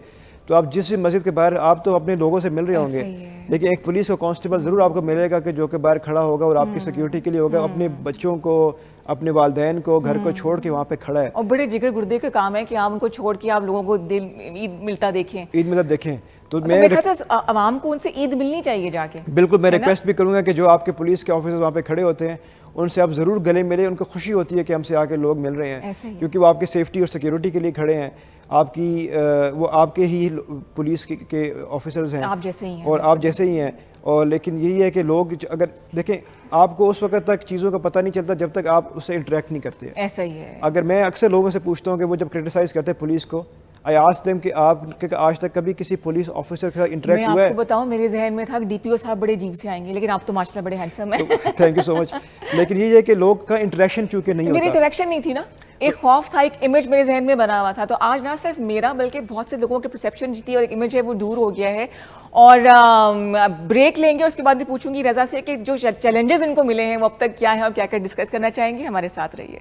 تو آپ جس بھی مسجد کے باہر آپ تو اپنے لوگوں سے مل رہے ہوں گے, لیکن ایک پولیس کا کانسٹیبل ضرور آپ کو ملے گا کہ جو کہ باہر کھڑا ہوگا اور آپ کی سیکیورٹی کے لیے ہوگا, اپنے بچوں کو, اپنے والدین کو, گھر کو چھوڑ کے وہاں پہ کھڑا ہے. اور بڑے جگر گردے کا کام ہے کہ آپ ان کو چھوڑ کے آپ لوگوں کو عید ملتا دیکھیں, عید ملتا دیکھیں. تو میں عوام کو ان سے عید ملنی چاہیے جا کے. بالکل میں ریکویسٹ بھی کروں گا کہ جو آپ کے پولیس کے آفیسر وہاں پہ کھڑے ہوتے ہیں ان سے آپ ضرور گلے ملے. ان کو خوشی ہوتی ہے کہ ہم سے آ کے لوگ مل رہے ہیں کیونکہ وہ آپ کی سیفٹی اور سیکیورٹی کے لیے کھڑے ہیں. آپ کی وہ آپ کے ہی پولیس کے آفیسرز ہیں, آپ جیسے ہی ہیں, اور آپ جیسے ہی ہیں. اور لیکن یہی ہے کہ لوگ اگر دیکھیں آپ کو اس وقت تک چیزوں کا پتہ نہیں چلتا جب تک آپ اس سے انٹریکٹ نہیں کرتے. ایسا ہی ہے. اگر میں اکثر لوگوں سے پوچھتا ہوں کہ وہ جب کرٹیسائز کرتے ہیں پولیس کو, I asked them کہ آپ آج تک کبھی کسی پولیس آفیسر کے ساتھ انٹریکٹ ہوا ہے؟ میں آپ کو بتاؤں میرے ذہن میں تھا کہ ڈی پی او صاحب بڑے عجیب سے آئیں گے, لیکن آپ تو ماشاءاللہ بڑے ہینڈسم ہیں. تھینک یو سو مچ. لیکن یہ ہے کہ لوگ کا انٹریکشن چونکہ نہیں ہوتا. میری انٹریکشن نہیں تھی نا, ایک خوف تھا, ایک امیج میرے ذہن میں بنا ہوا تھا. تو آج نہ صرف میرا بلکہ بہت سے لوگوں کی پرسیپشن جتنی اور ایک امیج ہے وہ دور ہو گیا ہے. اور بریک لیں گے, اس کے بعد بھی پوچھوں گی رضا سے کہ جو چیلنجز ان کو ملے ہیں وہ اب تک کیا ہیں اور کیا کیا ڈسکس کرنا چاہیں گے. ہمارے ساتھ رہیے.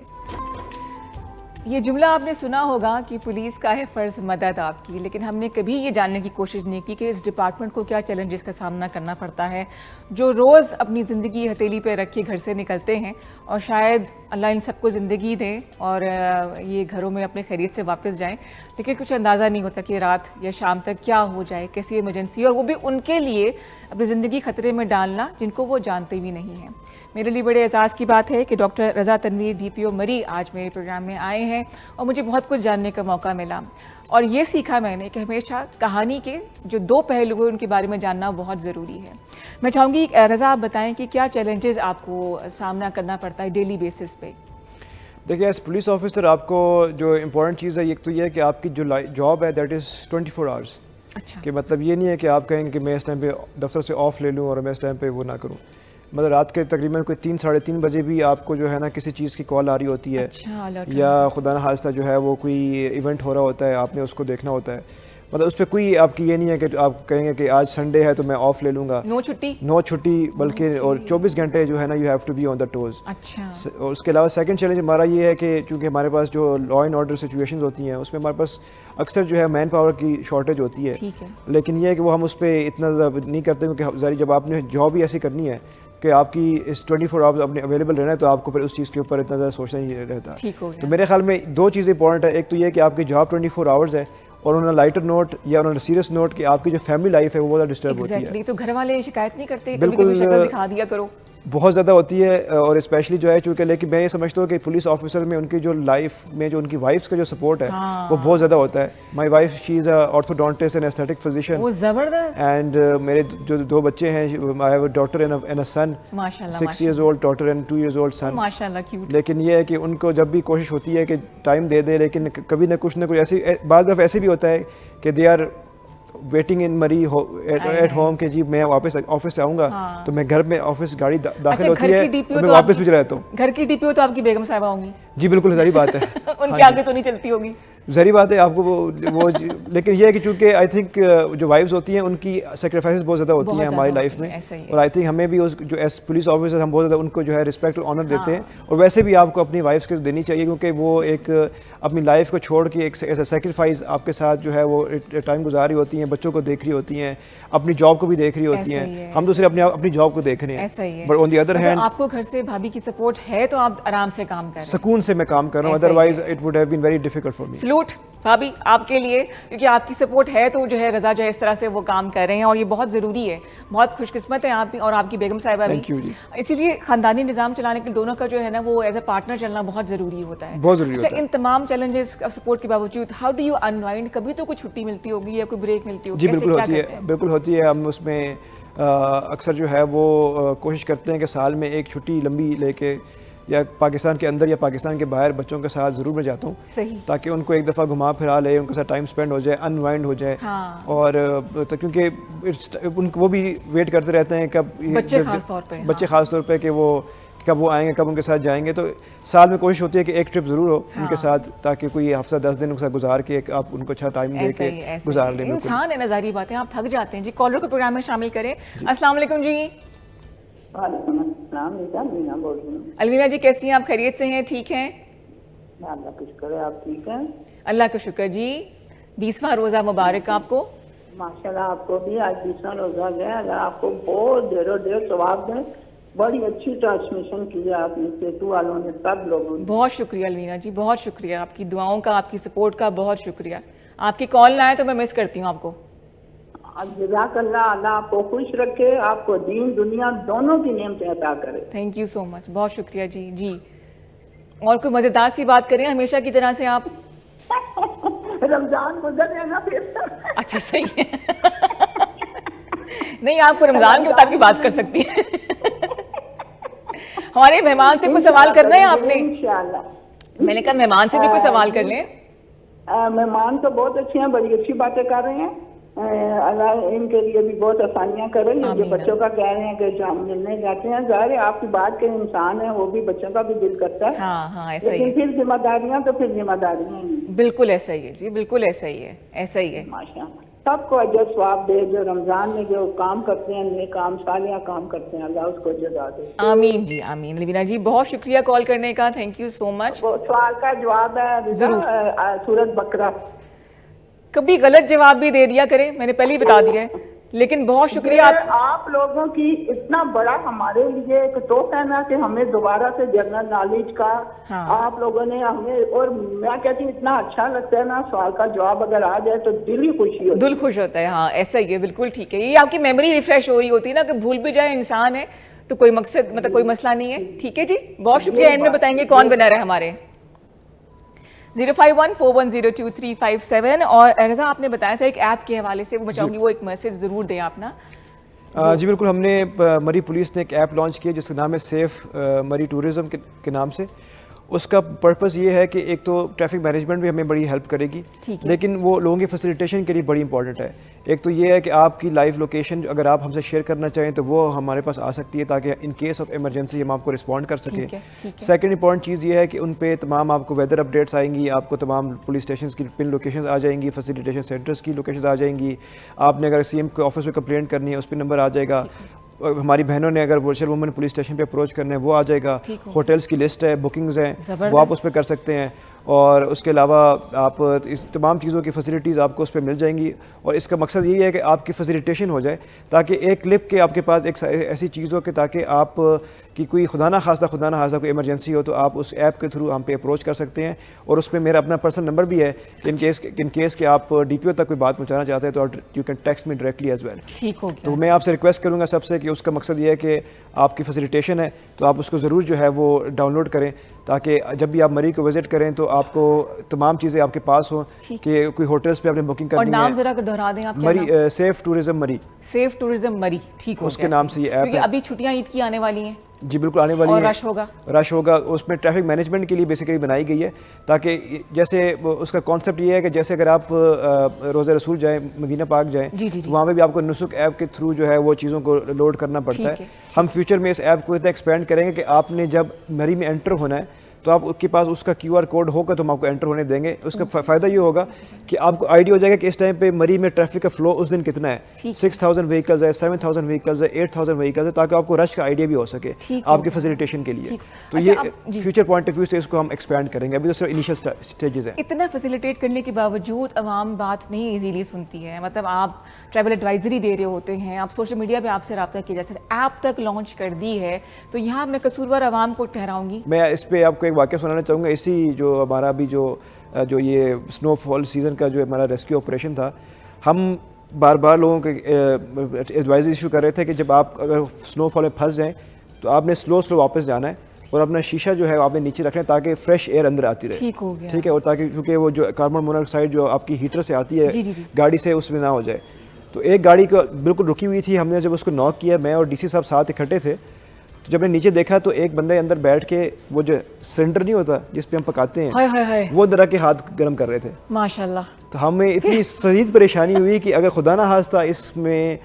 یہ جملہ آپ نے سنا ہوگا کہ پولیس کا ہے فرض مدد آپ کی, لیکن ہم نے کبھی یہ جاننے کی کوشش نہیں کی کہ اس ڈپارٹمنٹ کو کیا چیلنجز کا سامنا کرنا پڑتا ہے, جو روز اپنی زندگی ہتھیلی پہ رکھ کے گھر سے نکلتے ہیں. اور شاید اللہ ان سب کو زندگی دے اور یہ گھروں میں اپنے خیریت سے واپس جائیں, لیکن کچھ اندازہ نہیں ہوتا کہ رات یا شام تک کیا ہو جائے, کیسی ایمرجنسی, اور وہ بھی ان کے لیے اپنی زندگی خطرے میں ڈالنا جن کو وہ جانتے بھی نہیں ہیں. میرے لیے بڑے اعزاز کی بات ہے کہ ڈاکٹر رضا تنویر ڈی پی او مری آج میرے پروگرام میں آئے ہیں اور مجھے بہت کچھ جاننے کا موقع ملا. اور یہ سیکھا میں نے کہ ہمیشہ کہانی کے جو دو پہلو ہیں ان کے بارے میں جاننا بہت ضروری ہے. میں چاہوں گی رضا آپ بتائیں کہ کیا چیلنجز آپ کو سامنا کرنا پڑتا ہے ڈیلی بیسس پہ. دیکھیں ایز پولیس آفیسر آپ کو جو امپورٹنٹ چیز ہے ایک تو یہ ہے کہ آپ کی جو جاب ہے دیٹ از 24 آورس. اچھا, کہ مطلب یہ نہیں ہے کہ آپ کہیں گے کہ میں اس ٹائم پہ دفتر سے آف لے لوں اور میں اس ٹائم پہ وہ نہ کروں. مطلب رات کے تقریباً کوئی 3 ساڑھے 3 بجے بھی آپ کو جو ہے نا کسی چیز کی کال آ رہی ہوتی ہے, یا خدا نخواستہ جو ہے وہ کوئی ایونٹ ہو رہا ہوتا ہے, آپ نے اس کو دیکھنا ہوتا ہے. مطلب اس پہ کوئی آپ کی یہ نہیں ہے کہ آپ کہیں گے کہ آج سنڈے ہے تو میں آف لے لوں گا, نو چھٹی بلکہ اور 24 گھنٹے جو ہے نا you have to be on the toes. اچھا. اور اس کے علاوہ سیکنڈ چیلنج ہمارا یہ ہے کہ چونکہ ہمارے پاس جو لا اینڈ آرڈر سچویشنز ہوتی ہیں اس میں ہمارے پاس اکثر جو ہے مین پاور کی شارٹیج ہوتی ہے, لیکن یہ ہے کہ وہ ہم اس پہ اتنا نہیں کرتے کیونکہ ظاہر جب آپ نے جاب ہی ایسی کرنی ہے کہ آپ کی اس 24 آورز اپنے اویلیبل رہنا ہے تو آپ کو پھر اس چیز کے اوپر اتنا زیادہ سوچنا نہیں رہتا. تو میرے خیال میں 2 چیزیں امپورٹنٹ ہے. ایک تو یہ کہ آپ کی جاب 24 آورز ہے, اور انہوں نے لائٹر نوٹ یا انہوں نے سیریس نوٹ کہ آپ کی جو فیملی لائف ہے وہ بہت ڈسٹرب ہوتی ہے. تو گھر والے شکایت نہیں کرتے بالکل شکل دکھا دیا کرو؟ بہت زیادہ ہوتی ہے, اور اسپیشلی جو ہے چونکہ لیکن میں یہ سمجھتا ہوں کہ پولیس آفیسر میں ان کی جو لائف میں جو ان کی وائفس کا جو سپورٹ ہے وہ بہت زیادہ ہوتا ہے. My wife she is a orthodontist and aesthetic physician, and میرے جو 2 بچے ہیں, I have a daughter and a son, 6 years old daughter and 2 years old son. لیکن یہ ہے کہ ان کو جب بھی کوشش ہوتی ہے کہ ٹائم دے دے, لیکن کبھی نہ کچھ ایسی بعض دفعہ ایسے بھی ہوتا ہے کہ they are waiting in Murree at home کہ جی میں واپس آفس سے آؤں گا تو میں گھر میں آفس گاڑی داخل ہوتی ہے تو میں واپس بھی رہتا ہوں. گھر کی ڈی پی او تو آپ کی بیگم صاحبہ ہوں گی؟ جی بالکل ظاہری بات ہے. ان کے آگے تو نہیں چلتی ہوگی؟ ظاہری بات ہے آپ کو وہ لیکن یہ ہے کہ چونکہ آئی تھنک جو وائفز ہوتی ہیں ان کی سیکریفائسز بہت زیادہ ہوتی ہیں ہماری لائف میں, اور آئی تھنک ہمیں بھی جو ایز پولیس آفیسر ہم بہت زیادہ ان کو جو ہے رسپیکٹ اور آنر دیتے ہیں, اور ویسے بھی آپ کو اپنی وائفس کو دینی چاہیے کیونکہ وہ ایک اپنی لائف کو چھوڑ کے ایک ایسا سیکریفائز آپ کے ساتھ جو ہے وہ ٹائم گزار رہی ہوتی ہیں, بچوں کو دیکھ رہی ہوتی ہیں, اپنی جاب کو بھی دیکھ رہی ہوتی ہیں. ہم دوسرے اپنی جاب کو دیکھ رہے ہیں. ایسا ہی ہے. But on the other hand آپ کو گھر سے بھابھی کی سپورٹ ہے تو آپ آرام سے کام کر رہے ہیں, سکون سے میں کام کر رہا ہوں, otherwise it would have been very difficult for me. Salute بھابھی آپ کے لیے, کیونکہ آپ کی سپورٹ ہے تو جو ہے رضا جو ہے اس طرح سے وہ کام کر رہے ہیں, اور یہ بہت ضروری ہے. بہت خوش قسمت ہے آپ بھی اور آپ کی بیگم صاحبہ بھی. اسی لیے خاندانی نظام چلانے کے لیے دونوں کا جو ہے نا وہ ایز اے پارٹنر چلنا بہت ضروری ہوتا ہے. بہت ضروری ہوتا ہے. ان تمام چیلنجز سپورٹ کے باوجود ہاؤ ڈو یو انوائنڈ, کبھی تو کچھ چھٹی ملتی ہوگی یا کوئی بریک ملتی ہوگی؟ جی بالکل ہوتی ہے, بالکل ہوتی ہے. ہم اس میں اکثر جو ہے وہ کوشش کرتے ہیں کہ سال میں ایک چھٹی لمبی لے کے یا پاکستان کے اندر یا پاکستان کے باہر بچوں کے ساتھ ضرور میں جاتا ہوں, تاکہ ان کو ایک دفعہ گھما پھرا لے, ان کے ساتھ ٹائم اسپینڈ ہو جائے, انوائنڈ ہو جائے. اور کیونکہ ان کو وہ بھی ویٹ کرتے رہتے ہیں کب بچے خاص طور پہ کہ وہ کب وہ آئیں گے, کب ان کے ساتھ جائیں گے. تو سال میں کوشش ہوتی ہے کہ ایک ٹرپ ضرور ہو ان کے ساتھ, تاکہ کوئی ہفتہ 10 دن ان کے ساتھ گزار کے آپ ان کو اچھا ٹائم دے کے گزار لیں. انسان ہے نا, ظاہری بات ہے, آپ تھک جاتے ہیں. جی کالر کو پروگرام میں شامل کریں. السلام علیکم جی. وعلیکم السلام. الوینا بول رہی ہوں. الوینا جی کیسی ہیں آپ؟ خیریت سے ہیں؟ ٹھیک ہیں؟ اللہ کا شکر ہے. آپ ٹھیک ہیں؟ اللہ کا شکر جی. 20واں روزہ مبارک آپ کو. ماشاءاللہ آپ کو بھی آج 20واں روزہ گیا. اللہ آپ کو بہت دیر ثواب دیں. بڑی اچھی ٹرانسمیشن کی ہے آپ نے, سیتو والوں نے, سب لوگوں نے. بہت شکریہ الوینا جی, بہت شکریہ آپ کی دعاؤں کا, آپ کی سپورٹ کا بہت شکریہ. آپ کی کال نہ آئے تو میں مس کرتی ہوں آپ کو. جزاک اللہ. اللہ آپ کو خوش رکھے, آپ کو دین دنیا دونوں کی نعمتیں عطا کرے. تھینک یو سو مچ, بہت شکریہ جی. جی اور کوئی مزیدار سی بات کریں ہمیشہ کی طرح سے آپ. رمضان گزر ہے نا پھر. اچھا صحیح ہے. نہیں آپ کو رمضان کے مطابق بات کر سکتی ہیں. ہمارے مہمان سے کوئی سوال کرنا ہے آپ نے؟ انشاءاللہ. میں نے کہا مہمان سے بھی کوئی سوال کر لیں. مہمان تو بہت اچھے ہیں, بڑی اچھی باتیں کر رہے ہیں. اللہ ان کے لیے بھی بہت آسانیاں کرے. جو بچوں کا کہہ رہے ہیں کہ جو ہم ملنے جاتے ہیں, ظاہر ہے آپ کی بات کے انسان ہیں, وہ بھی بچوں کا بھی دل کرتا ہے. ہاں ایسا ہی لیکن پھر ذمہ داریاں تو پھر ذمہ داریاں ہی. بالکل ایسا ہی ہے جی, بالکل ایسا ہی ہے, ایسا ہی ہے. ماشاءاللہ سب کو اجر ثواب دے. جو رمضان میں جو کام کرتے ہیں, نیک کام, صالح کام کرتے ہیں, اللہ اس کو اجر دے. آمین جی, آمین. الوینا جی بہت شکریہ کال کرنے کا, تھینک یو سو مچ. سوال کا جواب ہے سورۃ بقرہ. کبھی غلط جواب بھی دے دیا کریں, میں نے پہلے ہی بتا دیا ہے, لیکن بہت شکریہ آپ لوگوں کی. اتنا بڑا ہمارے لیے ایک تحفہ ہے نا کہ ہمیں دوبارہ سے جنرل نالج کا آپ لوگوں نے ہمیں, اور میں کہتی ہوں اتنا اچھا لگتا ہے نا, سوال کا جواب اگر آ جائے تو دل ہی خوشی ہوتی ہے, دل خوش ہوتا ہے. ہاں ایسا ہی ہے, بالکل ٹھیک ہے. یہ آپ کی میموری ریفریش ہو رہی ہوتی ہے نا, کہ بھول بھی جائے انسان ہے تو کوئی مقصد مطلب کوئی مسئلہ نہیں ہے. ٹھیک ہے جی, بہت شکریہ. اینڈ میں بتائیں گے کون بنا رہے ہمارے. 05141023357. اور رضا آپ نے بتایا تھا ایک ایپ کے حوالے سے, وہ میں چاہوں گی وہ ایک میسج ضرور دیں آپ نا. جی بالکل, ہم نے مری پولیس نے ایک ایپ لانچ کیا جس کا نام ہے سیف مری ٹورزم کے نام سے. اس کا پرپس یہ ہے کہ ایک تو ٹریفک مینجمنٹ بھی ہمیں بڑی ہیلپ کرے گی, لیکن وہ لوگوں کی فیسیلیٹیشن کے لیے بڑی امپورٹنٹ ہے. ایک تو یہ ہے کہ آپ کی لائیو لوکیشن اگر آپ ہم سے شیئر کرنا چاہیں تو وہ ہمارے پاس آ سکتی ہے, تاکہ ان کیس آف ایمرجنسی ہم آپ کو رسپونڈ کر سکیں. سیکنڈ امپورٹنٹ چیز یہ ہے کہ ان پہ تمام آپ کو ویدر اپڈیٹس آئیں گی, آپ کو تمام پولیس اسٹیشنز کی پن لوکیشنز آ جائیں گی, فیسیلیٹیشن سینٹرز کی لوکیشنز آ جائیں گی. آپ نے اگر سی ایم کے آفس میں کمپلینٹ کرنی ہے اس پہ نمبر آ جائے گا. ہماری بہنوں نے اگر ورچوئل وومن پولیس اسٹیشن پہ اپروچ کرنا ہے وہ آ جائے گا. ہوٹلس کی لسٹ ہے, بکنگز ہیں, وہ آپ اس پہ کر سکتے ہیں. اور اس کے علاوہ آپ اس تمام چیزوں کی فیسلٹیز آپ کو اس پہ مل جائیں گی. اور اس کا مقصد یہی ہے کہ آپ کی فیسیلیٹیشن ہو جائے, تاکہ ایک کلپ کے آپ کے پاس ایک ایسی چیز ہو کہ تاکہ آپ کی کوئی خدا نہ خواستہ کوئی ایمرجنسی ہو تو آپ اس ایپ کے تھرو ہم پہ اپروچ کر سکتے ہیں. اور اس پہ میرا اپنا پرسنل نمبر بھی ہے, ان کیس کہ آپ ڈی پی او تک کوئی بات پہنچانا چاہتے ہیں تو you can text me directly as well. ٹھیک ہو گیا. تو میں آپ سے ریکویسٹ کروں گا سب سے کہ اس کا مقصد یہ ہے کہ آپ کی فیسیلیٹیشن ہے تو آپ اس کو ضرور جو ہے وہ ڈاؤن لوڈ کریں, تاکہ جب بھی آپ مری کو وزٹ کریں تو آپ کو تمام چیزیں آپ کے پاس ہوں, کہ کوئی ہوٹلس پہ آپ نے بکنگ کرنی ہے. اور نام ذرا دہرا دیں آپ. مری سیف ٹورزم مری. سیف ٹورزم مری, ٹھیک ہو گیا. اس کے نام سے یہ ایپ ہے. ابھی چھٹیاں عید کی آنے والی ہیں. جی بالکل آنے والی ہے. اور رش ہوگا. اس میں ٹریفک مینجمنٹ کے لیے بیسیکلی بنائی گئی ہے, تاکہ جیسے اس کا کانسیپٹ یہ ہے کہ جیسے اگر آپ روضہ رسول جائیں, مدینہ پاک جائیں, وہاں پہ بھی آپ کو نسک ایپ کے تھرو جو ہے وہ چیزوں کو لوڈ کرنا پڑتا ہے. ہم فیوچر میں اس ایپ کو اتنا ایکسپینڈ کریں گے کہ آپ نے جب مری میں انٹر ہونا ہے تو آپ کے پاس اس کا QR کوڈ ہوگا تو ہم آپ کو انٹر ہونے دیں گے. اس کا فائدہ یہ ہوگا کہ آپ کو آئیڈیا ہو جائے گا کہ اس ٹائم پہ مری میں ٹریفک کا فلو اس دن کتنا ہے, 6000 وہیکلز ہے, 7000 وہیکلز ہے, 8000 وہیکلز ہے, تاکہ آپ کو رش کا آئیڈیا بھی ہو سکے آپ کی فیسیلیٹیشن کے لیے. تو یہ فیوچر پوائنٹ آف ویو سے اس کو ہم ایکسپینڈ کریں گے. ابھی تو صرف انیشیل اسٹیجز ہیں. اتنا فیسیلیٹیٹ کرنے کے باوجود عوام بات نہیں ایزیلی سنتی ہے. مطلب آپ ٹریول ایڈوائزری دے رہے ہوتے ہیں, آپ سوشل میڈیا پہ آپ سے رابطہ کیا جاتا ہے, ایپ تک لانچ کر دی ہے, تو یہاں میں قصوروار عوام کو ٹھہراؤں گی. میں اس پہ آپ کو ایک واقعہ سنانا چاہوں گا. اسی جو ہمارا ابھی جو یہ سنو فال سیزن کا جو ہمارا ریسکیو آپریشن تھا, ہم بار بار لوگوں کے ایڈوائزری ایشو کر رہے تھے کہ جب آپ اگر سنو فال میں پھنس جائیں تو آپ نے سلو واپس جانا ہے اور اپنا شیشہ جو ہے آپ نے نیچے رکھنا ہے تاکہ فریش ایئر اندر آتی رہے. ٹھیک ہو گیا. ٹھیک ہے, اور تاکہ کیونکہ وہ جو کاربن مونوآکسائڈ جو آپ کی ہیٹر سے آتی ہے گاڑی سے اس میں نہ ہو جائے. تو ایک گاڑی کو بالکل رکی ہوئی تھی, ہم نے جب اس کو ناک کیا, میں اور DC صاحب ساتھ اکٹھے تھے, تو جب نے نیچے دیکھا تو ایک بندے اندر بیٹھ کے وہ جو سلنڈر نہیں ہوتا جس پہ ہم پکاتے ہیں وہ درا کے ہاتھ گرم کر رہے تھے. ماشاءاللہ. تو ہمیں اتنی شدید پریشانی ہوئی کہ اگر خدا نہ خواستہ اس میں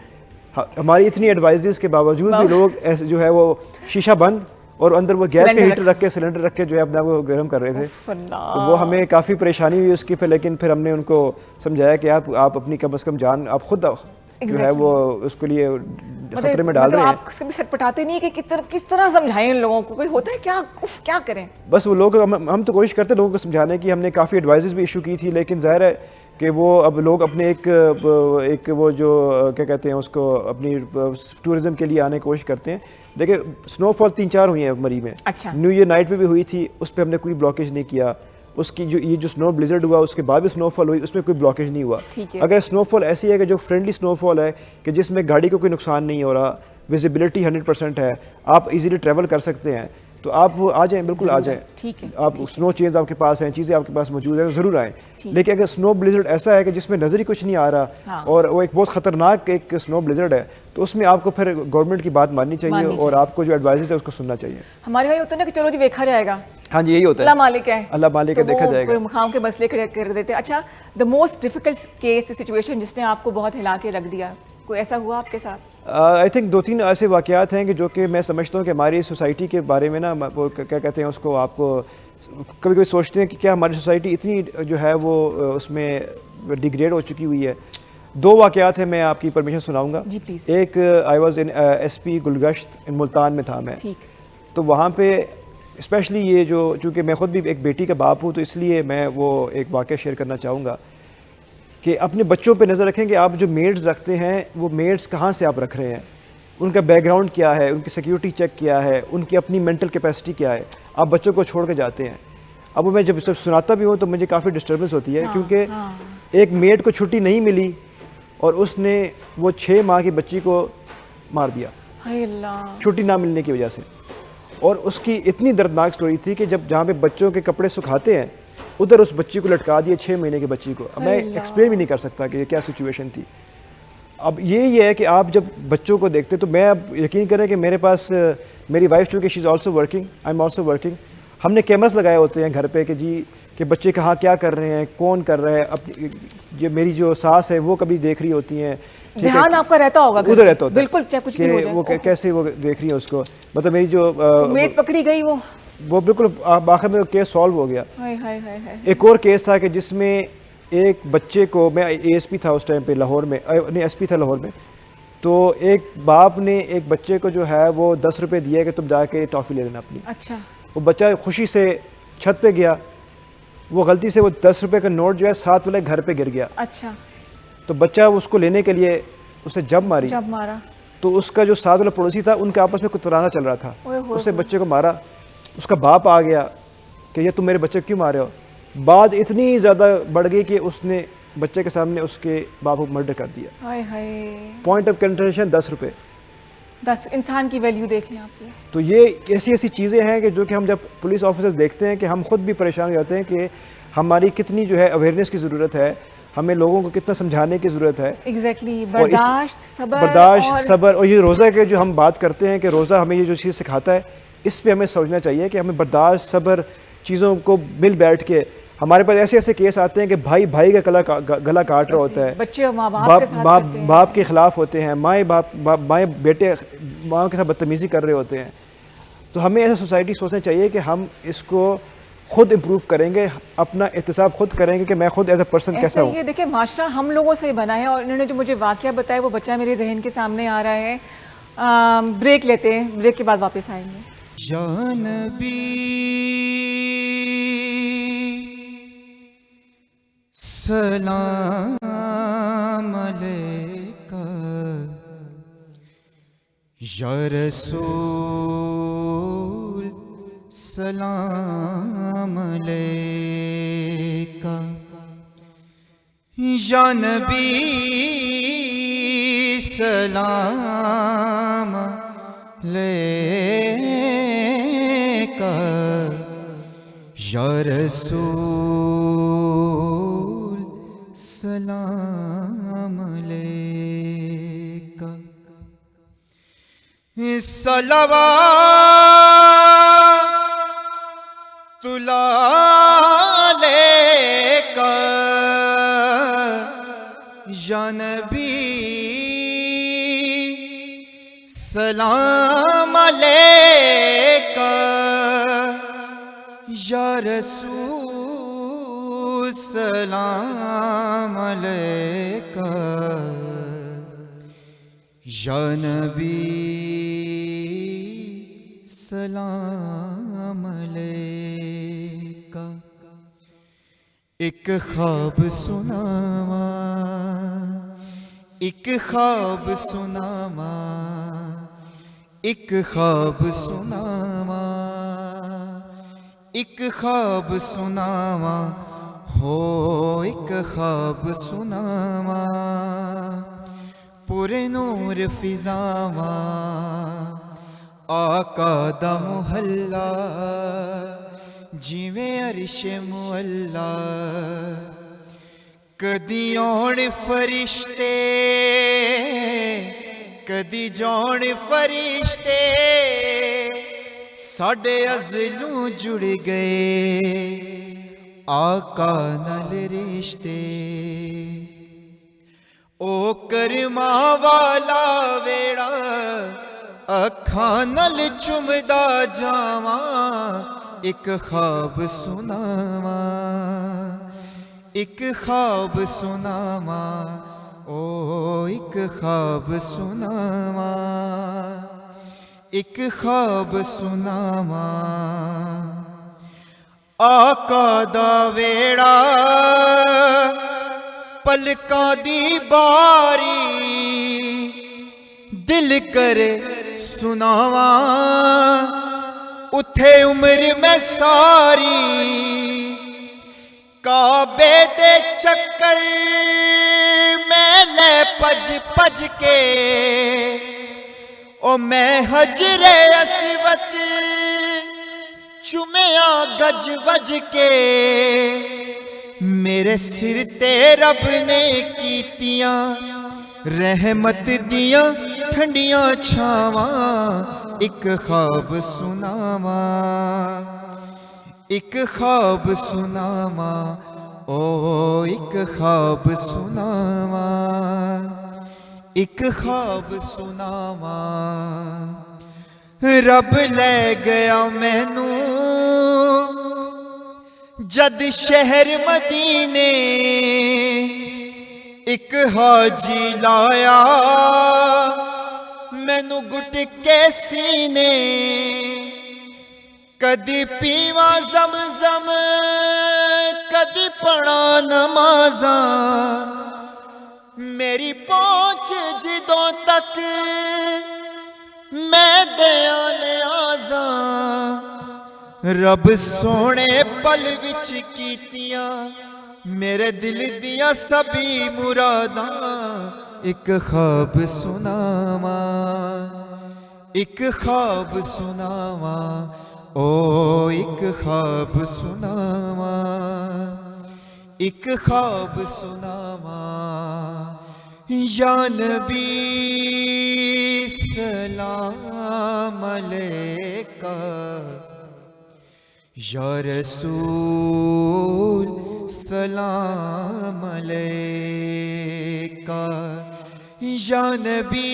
ہماری اتنی ایڈوائزریز کے باوجود بھی لوگ جو ہے وہ شیشہ بند اور اندر وہ گیس کے ہیٹر رکھ کے سلنڈر رکھ کے جو ہے اپنا وہ گرم کر رہے تھے. تو وہ ہمیں کافی پریشانی ہوئی اس کی پہ, لیکن پھر ہم نے ان کو سمجھایا کہ آپ اپنی کم از کم جان آپ خود جو ہے وہ اس کے لیے خطرے میں ڈال رہے ہیں. آپ کبھی سٹپٹاتے نہیں کہ کس طرح سمجھائیں ان لوگوں کو, کوئی ہوتا ہے کیا کریں. بس وہ لوگ ہم تو کوشش کرتے لوگوں کو سمجھانے کی. ہم نے کافی ایڈوائزز بھی ایشو کی تھی, لیکن ظاہر ہے کہ وہ اب لوگ اپنے ایک وہ جو کیا کہتے ہیں اس کو اپنی ٹورزم کے لیے آنے کی کوشش کرتے ہیں. دیکھیں سنو فال 3-4 ہوئی ہیں مری میں. اچھا. نیو ایئر نائٹ پہ بھی ہوئی تھی, اس پہ ہم نے کوئی بلاکیج نہیں کیا. اس کی جو یہ جو سنو بلیزرڈ ہوا اس کے بعد بھی سنو فال ہوئی, اس میں کوئی بلاکیج نہیں ہوا. اگر سنو فال ایسی ہے کہ جو فرینڈلی سنو فال ہے کہ جس میں گاڑی کو کوئی نقصان نہیں ہو رہا, ویزیبلٹی 100% ہے, آپ ایزیلی ٹریول کر سکتے ہیں, تو آپ آ جائیں, بالکل آ جائیں. آپ سنو چینز آپ کے پاس ہیں, چیزیں آپ کے پاس موجود ہیں, ضرور آئیں. لیکن اگر سنو بلیزرڈ ایسا ہے کہ جس میں نظر ہی کچھ نہیں آ رہا اور وہ ایک بہت خطرناک ایک سنو بلیزرڈ ہے, تو اس میں آپ کو پھر گورنمنٹ کی بات ماننی چاہیے اور آپ کو جو ایڈوائزز ہے اس کو سننا چاہیے. ہمارے یہاں ہوتا ہے نا کہ چلو جی دیکھا جائے گا. ہاں جی, یہی ہوتا ہے, اللہ مالک ہے, اللہ مالک ہے, دیکھا جائے گا. مقام کے مسئلے کھڑے کر دیتے. اچھا, the most difficult case situation جس نے آپ کو بہت ہلا کے رکھ دیا, کوئی ایسا ہوا آپ کے ساتھ؟ آئی تھنک 2-3 ایسے واقعات ہیں کہ جو کہ میں سمجھتا ہوں کہ ہماری سوسائٹی کے بارے میں نا وہ کیا کہتے ہیں اس کو, آپ کو کبھی کبھی سوچتے ہیں کہ کیا ہماری سوسائٹی اتنی جو ہے وہ اس میں ڈیگریڈ ہو چکی ہوئی ہے. 2 واقعات ہیں, میں آپ کی پرمیشن سناؤں گا. جی پلیز. ایک I was in SP Gulgasht in Multan میں تھا میں. تو وہاں پہ اسپیشلی یہ جو چونکہ میں خود بھی ایک بیٹی کا باپ ہوں تو اس لیے میں وہ ایک واقعہ شیئر کرنا چاہوں گا کہ اپنے بچوں پہ نظر رکھیں کہ آپ جو میڈز رکھتے ہیں وہ میڈز کہاں سے آپ رکھ رہے ہیں, ان کا بیک گراؤنڈ کیا ہے, ان کی سیکیورٹی چیک کیا ہے, ان کی اپنی مینٹل کیپیسٹی کیا ہے. آپ بچوں کو چھوڑ کے جاتے ہیں. اب میں جب سناتا بھی ہوں تو مجھے کافی ڈسٹربنس ہوتی ہے کیونکہ ایک میڈ کو چھٹی نہیں ملی اور اس نے وہ 6 ماہ کی بچی کو مار دیا چھٹی نہ ملنے کی وجہ سے. اور اس کی اتنی دردناک سٹوری تھی کہ جہاں پہ بچوں کے کپڑے سکھاتے ہیں ادھر اس بچی کو لٹکا دیا 6 مہینے کی بچی کو. اب میں ایکسپلین بھی نہیں کر سکتا کہ یہ کیا سچویشن تھی. اب یہ ہے کہ آپ جب بچوں کو دیکھتے تو میں اب یقین کریں کہ میرے پاس میری وائف چونکہ she is also working, I am also working, ہم نے کیمرس لگائے ہوتے ہیں گھر پہ کہ جی کہ بچے کہاں کیا کر رہے ہیں, کون کر رہا ہے. اپنی جو میری جو ساس ہے وہ کبھی دیکھ رہی ہوتی ہیں, دھیان آپ کا رہتا ہوگا ادھر رہتا ہوتا ہے بالکل, چاہے کچھ بھی ہو جائے وہ کیسے وہ دیکھ رہی ہیں اس کو. مطلب میری جو میٹ پکڑی گئی وہ بالکل آخر میں کیس سالو ہو گیا. ایک اور کیس تھا کہ جس میں ایک بچے کو, میں ASP تھا اس ٹائم پہ لاہور میں, نہیں SP تھا لاہور میں, تو ایک باپ نے ایک بچے کو جو ہے وہ 10 روپے دیا کہ تم جا کے ٹافی لے لینا اپنی. اچھا. وہ بچہ خوشی سے چھت پہ گیا, وہ غلطی سے وہ 10 روپے کا نوٹ جو ہے 7 والے گھر پہ گر گیا. اچھا. تو بچہ اس کو لینے کے لیے اسے جب مارا تو اس کا جو 7 والا پڑوسی تھا ان کے آپس میں کچھ تنازع چل رہا تھا, اس نے بچے کو مارا. اس کا باپ آ گیا کہ یہ تم میرے بچے کو کیوں مارے ہو. بات اتنی زیادہ بڑھ گئی کہ اس نے بچے کے سامنے اس کے باپ کو مرڈر کر دیا. پوائنٹ آف کنسنٹریشن 10 روپے. 10 انسان کی ویلیو دیکھ لیں آپ کی. تو یہ ایسی چیزیں ہیں کہ جو کہ ہم جب پولیس آفیسرز دیکھتے ہیں کہ ہم خود بھی پریشان ہو جاتے ہیں کہ ہماری کتنی جو ہے اویئرنیس کی ضرورت ہے, ہمیں لوگوں کو کتنا سمجھانے کی ضرورت ہے. ایگزیکٹلی. برداشت, صبر. اور یہ روزہ کے جو ہم بات کرتے ہیں کہ روزہ ہمیں یہ جو چیز سکھاتا ہے, اس پہ ہمیں سوچنا چاہیے کہ ہمیں برداشت, صبر, چیزوں کو مل بیٹھ کے. ہمارے پاس ایسے کیس آتے ہیں کہ بھائی کا گلا کاٹ رہا ہوتا ہے, بچے باپ کے خلاف ہوتے ہیں, مائیں بیٹے ماں کے ساتھ بدتمیزی کر رہے ہوتے ہیں. تو ہمیں ایسا سوسائٹی سوچنا چاہیے کہ ہم اس کو خود امپروو کریں گے, اپنا احتساب خود کریں گے کہ میں خود ایز اے پرسن کیسا ہوں. یہ دیکھیں معاشرہ ہم لوگوں سے بنا ہے, اور انہوں نے جو مجھے واقعہ بتایا وہ بچہ میرے ذہن کے سامنے آ رہا ہے. بریک لیتے ہیں, بریک کے بعد واپس آئیں گے. یا نبی سلام علیکہ, یا رسول سلام علیکہ, یا نبی سلام علیکہ, یا رسول سلام علیکہ. صلوات اللہ علیکہ یا نبی سلام علیکہ, یا رسول سلام علیکہ, یا نبی سلام علیکہ. ایک خواب سناواں, ایک خواب سناواں, ایک خواب سناواں, ایک خواب سناواں ہو, ایک خواب سناواں, پورے نور فضاواں, آقا دا محلہ جیویں عرش معلا, کدی آن فرشتے کدی جان فرشتے, ساڈے ازلوں جڑ گئے آقا نال رشتے. او کرما والا ویڑا اکھاں نال چمدا جاواں, ایک خواب سناواں, ایک خواب سناواں, او ایک خواب سناواں, ایک خواب سناواں. آقا دا ویڑا پلکاں دی باری, دل کرے سناواں اتھے عمر میں ساری, کعبے دے چکر میں لے پج پج کے, او میں حجر اسود چومیا گج وج کے, میرے سر تے رب نے کیتیاں رحمت دیاں ٹھنڈیاں چھاواں, ایک خواب سناواں, ایک خواب سناواں, او ایک خواب سناواں, ایک خواب سناواں. رب لے گیا مینوں جد شہر مدینے, ایک حاجی لایا مینوں گٹ کے سینے, کدی پیواں زمزم کدی پڑھاں نمازاں, میری پہنچ جدوں تک میں دیاں نیازاں, رب سونے پل وچ کیتیاں میرے دل دیاں سبھی مراداں, ایک خواب سناواں, ایک خواب سناواں, او ایک خواب سناواں, ایک خواب سناواں. یا نبی سلام علیکہ, یا رسول سلام علیکہ, یا نبی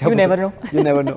You never know. You never know.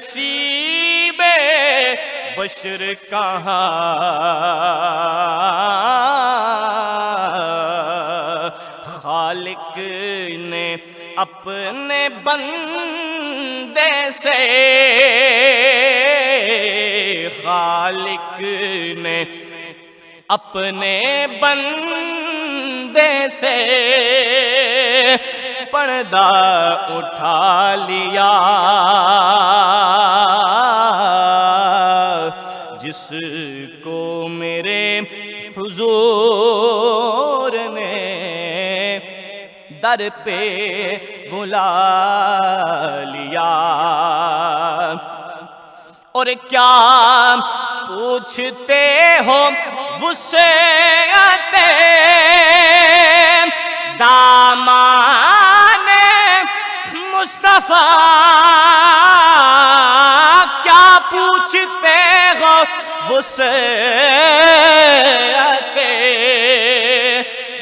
نصیب بشر کہاں خالق نے اپنے بندے سے خالق نے اپنے بندے سے پردہ اٹھا لیا جس کو میرے حضور نے در پہ بلا لیا اور کیا پوچھتے ہو وسعت دامان مصطفیٰ کیا پوچھتے ہو وسعت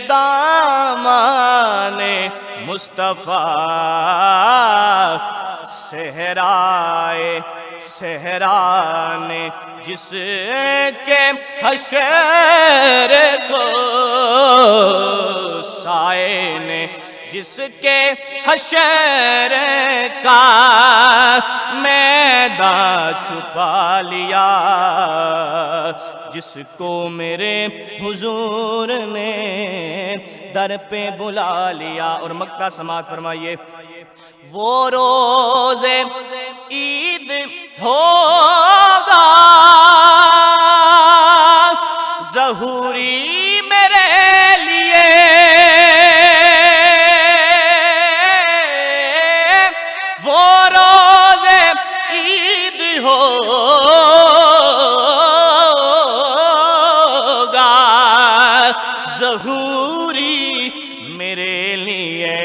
دامان مصطفیٰ صحرا نے جس کے حشر کو سائے نے جس کے حشر کا میدان چھپا لیا جس کو میرے حضور نے در پہ بلا لیا. اور مقطع سماعت فرمائیے. وہ روز عید ہوگا ظہوری میرے لیے وہ روز عید ہوگا ظہوری میرے لیے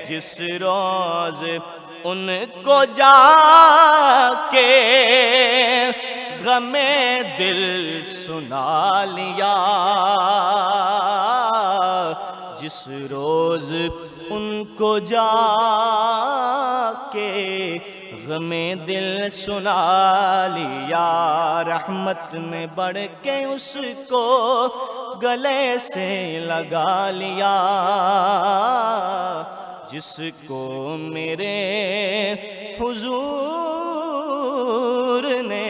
جس روز ان کو جا کے غم دل سنا لیا جس روز ان کو جا کے غم دل سنا لیا رحمت نے بڑھ کے اس کو گلے سے لگا لیا جس کو میرے حضور نے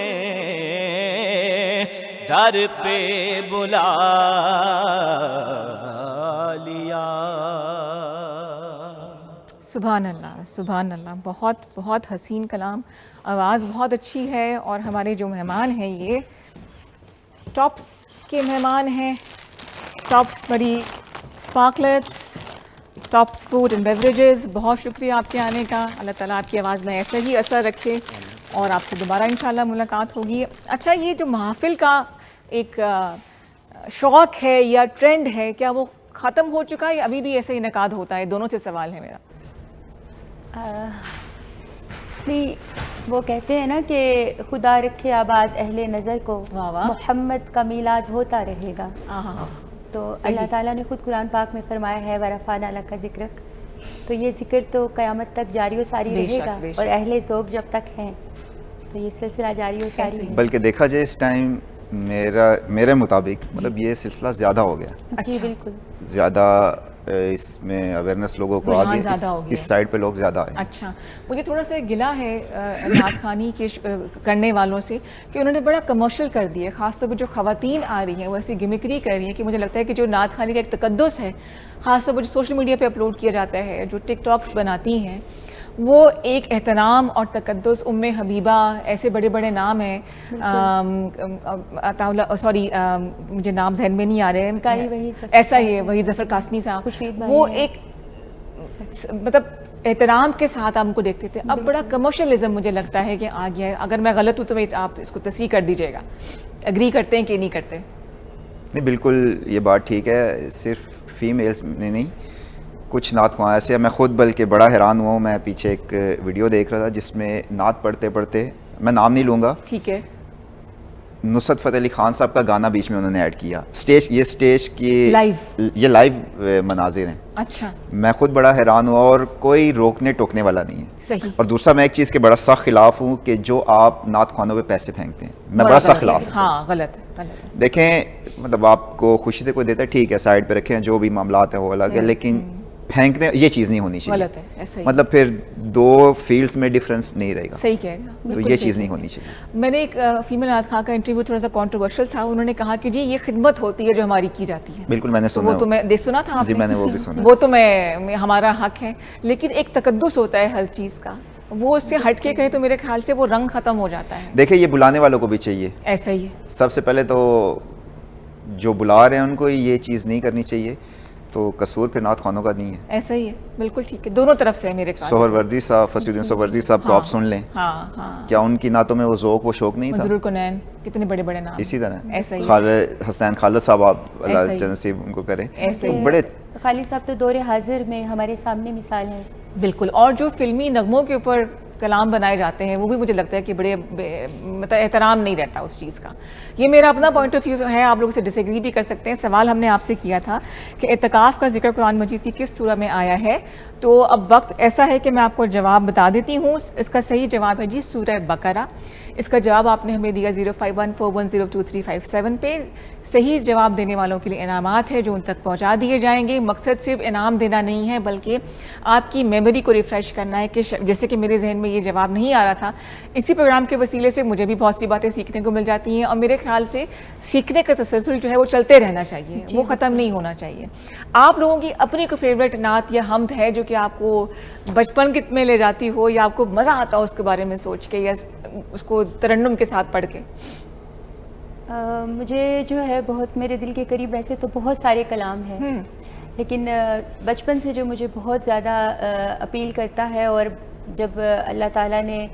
در پہ بلا لیا. سبحان اللہ سبحان اللہ. بہت بہت حسین کلام. آواز بہت اچھی ہے. اور ہمارے جو مہمان ہیں یہ ٹاپس کے مہمان ہیں. ٹاپس بڑی اسپارکلٹس ٹاپس فوڈ اینڈ بیوریجز. بہت شکریہ آپ کے آنے کا. اللہ تعالیٰ آپ کی آواز میں ایسا ہی اثر رکھے اور آپ سے دوبارہ انشاءاللہ ملاقات ہوگی. اچھا یہ جو محافل کا ایک شوق ہے یا ٹرینڈ ہے کیا وہ ختم ہو چکا ہے یا ابھی بھی ایسے انعقاد ہوتا ہے؟ دونوں سے سوال ہے میرا. نہیں وہ کہتے ہیں نا کہ خدا رکھے آباد اہل نظر کو محمد کا میلاد ہوتا رہے گا. تو اللہ تعالیٰ نے خود قرآن پاک میں فرمایا ہے وَرَفَعْنَا لَكَ ذِكْرَكَ. تو یہ ذکر تو قیامت تک جاری و ساری رہے گا اور اہل ذوق جب تک ہیں تو یہ سلسلہ جاری و ساری ہے. بلکہ دیکھا جائے اس ٹائم میرے مطابق مطلب یہ سلسلہ زیادہ ہو گیا. جی بالکل زیادہ اس میں اویئرنیس لوگوں کو آگے اس سائڈ پہ لوگ زیادہ آئے. اچھا مجھے تھوڑا سا گلا ہے نعت خوانی کے کرنے والوں سے کہ انہوں نے بڑا کمرشل کر دیا. خاص طور پہ جو خواتین آ رہی ہیں وہ ایسی گمکری کر رہی ہیں کہ مجھے لگتا ہے کہ جو نعت خوانی کا ایک تقدس ہے خاص طور پہ جو سوشل میڈیا پہ اپلوڈ کیا جاتا ہے جو ٹک ٹاکس بناتی ہیں وہ ایک احترام اور تقدس. ام حبیبہ ایسے بڑے بڑے نام ہیں سوری مجھے نام ذہن میں نہیں آ رہے ہیں ایسا ہی ہے وہی ظفر قاسمی صاحب وہ ایک مطلب احترام کے ساتھ آپ ان کو دیکھتے تھے. اب بڑا کمرشلزم مجھے لگتا ہے کہ آ گیا ہے. اگر میں غلط ہوں تو آپ اس کو تصحیح کر دیجیے گا. اگری کرتے ہیں کہ نہیں کرتے؟ نہیں بالکل یہ بات ٹھیک ہے. صرف فیمیلز نے نہیں کچھ نعت خواں ایسے میں خود بلکہ بڑا حیران ہوا ہوں. میں پیچھے ایک ویڈیو دیکھ رہا تھا جس میں نعت پڑھتے پڑھتے میں نام نہیں لوں گا ٹھیک ہے نصرت فتح علی خان صاحب کا گانا بیچ میں انہوں نے ایڈ کیا. اسٹیج کی یہ لائیو مناظر ہیں. اچھا. میں خود بڑا حیران ہوا اور کوئی روکنے ٹوکنے والا نہیں ہے. صحیح. اور دوسرا میں ایک چیز کے بڑا سخت خلاف ہوں کہ جو آپ نعت خوانوں پہ پیسے پھینکتے ہیں, میں بڑا سخت خلاف ہوں. ہاں غلط ہے. دیکھیں مطلب آپ کو خوشی سے کوئی دیتا ہے ٹھیک ہے, سائڈ پہ رکھیں, جو بھی معاملات ہیں وہ الگ ہے, لیکن پھینکنے یہ چیز نہیں ہونی چاہیے. غلط ہے ایسا ہی. مطلب پھر دو فیلڈز میں ڈفرینس نہیں رہے گا. صحیح کہہ رہے ہیں. تو یہ چیز نہیں ہونی چاہیے. میں نے ایک فیمیل نعت خواں کا انٹرویو تھوڑا سا کنٹروورشل تھا, انہوں نے کہا کہ جی یہ خدمت ہوتی ہے جو ہماری کی جاتی ہے. بالکل میں نے سنا. وہ تو میں سنا تھا. جی میں نے وہ بھی سنا. وہ تو میں ہمارا حق ہے, لیکن ایک تقدس ہوتا ہے ہر چیز کا, وہ اس سے ہٹ کے کہیں تو میرے خیال سے وہ رنگ ختم ہو جاتا ہے. دیکھیں یہ بلانے والوں کو بھی چاہیے. ایسا ہی ہے. سب سے پہلے تو جو بلا رہے ہیں ان کو یہ چیز نہیں کرنی چاہیے, تو قصور پھر نعت خوانوں کا نہیں ہے. ایسا ہی ہے. بالکل ٹھیک ہے, دونوں طرف سے ہے میرے خیال. سہروردی صاحب, فصیح الدین سہروردی صاحب کو آپ سن لیں. کیا ان کی نعتوں میں وہ ذوق وہ شوق نہیں تھا؟ منظور الکنین, کتنے بڑے بڑے نام. اسی طرح ایسا ہی. حسنین خالد صاحب, آپ اللہ جنت نصیب ان کو کریں. بڑے خالد صاحب تو دور حاضر میں ہمارے سامنے مثال ہیں. بالکل. اور جو فلمی نغموں کے اوپر کلام بنائے جاتے ہیں وہ بھی مجھے لگتا ہے کہ بڑے مطلب احترام نہیں رہتا اس چیز کا. یہ میرا اپنا پوائنٹ آف ویو ہے, آپ لوگ اسے ڈس ایگری بھی کر سکتے ہیں. سوال ہم نے آپ سے کیا تھا کہ اعتکاف کا ذکر قرآن مجید کی کس سورہ میں آیا ہے, تو اب وقت ایسا ہے کہ میں آپ کو جواب بتا دیتی ہوں. اس کا صحیح جواب ہے جی سورہ بقرہ. اس کا جواب آپ نے ہمیں دیا 0514102357 پہ. صحیح جواب دینے والوں کے لیے انعامات ہیں جو ان تک پہنچا دیے جائیں گے. مقصد صرف انعام دینا نہیں ہے بلکہ آپ کی میموری کو ریفریش کرنا ہے, کہ جیسے کہ میرے ذہن میں یہ جواب نہیں آ رہا تھا, اسی پروگرام کے وسیلے سے مجھے بھی بہت سی باتیں سیکھنے کو مل جاتی ہیں, اور میرے خیال سے سیکھنے کا تسلسل جو ہے وہ چلتے رہنا چاہیے, وہ ختم نہیں ہونا چاہیے. آپ لوگوں کی اپنی کوئی فیوریٹ نعت یا حمد ہے جو کہ آپ کو بچپن میں لے جاتی ہو, یا آپ کو مزہ آتا ہو اس کے بارے میں سوچ کے یا اس کو ترنم کے ساتھ پڑھ کے؟ مجھے جو ہے بہت میرے دل کے قریب ویسے تو بہت سارے کلام ہیں, لیکن بچپن سے جو مجھے بہت زیادہ اپیل کرتا ہے, اور جب اللہ تعالیٰ نے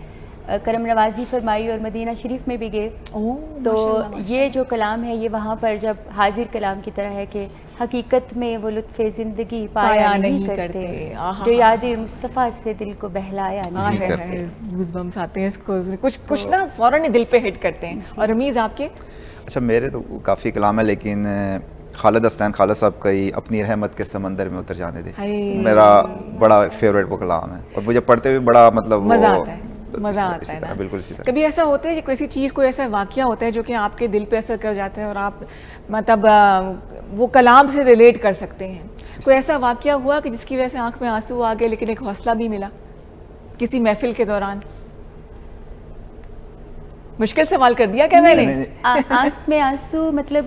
کرم نوازی فرمائی اور مدینہ شریف میں بھی گئے, تو یہ جو کلام ہے یہ وہاں پر جب حاضر کلام کی طرح ہے کہ حقیقت میں وہ لطف زندگی پایا نہیں کرتے, جو یاد مصطفیٰ سے دل کو بہلایا نہیں کرتے. گوز بمس آتے ہیں اس کو, کچھ نا فوراً دل پہ ہٹ کرتے ہیں. اور رمیز آپ کے؟ اچھا میرے تو کافی کلام ہے, لیکن خالد حسنین خالد صاحب کا ہی اپنی رحمت کے سمندر میں اتر جانے دے, میرا بڑا فیوریٹ وہ کلام ہے, اور مجھے پڑھتے ہوئے بڑا مطلب مزہ آتا ہے. مزہ آتا ہے نا. بالکل اسی طرح. کبھی ایسا ہوتا ہے کہ کوئی چیز کوئی ایسا واقعہ ہوتا ہے جو کہ آپ کے دل پہ اثر کر جاتا ہے اور آپ مطلب وہ کلام سے ریلیٹ کر سکتے ہیں؟ کوئی ایسا واقعہ ہوا کہ جس کی وجہ سے آنکھ میں آنسو آ گئے لیکن ایک حوصلہ بھی ملا کسی محفل کے دوران؟ مشکل سوال کر دیا کیا میں نے؟ آنکھ میں آنسو مطلب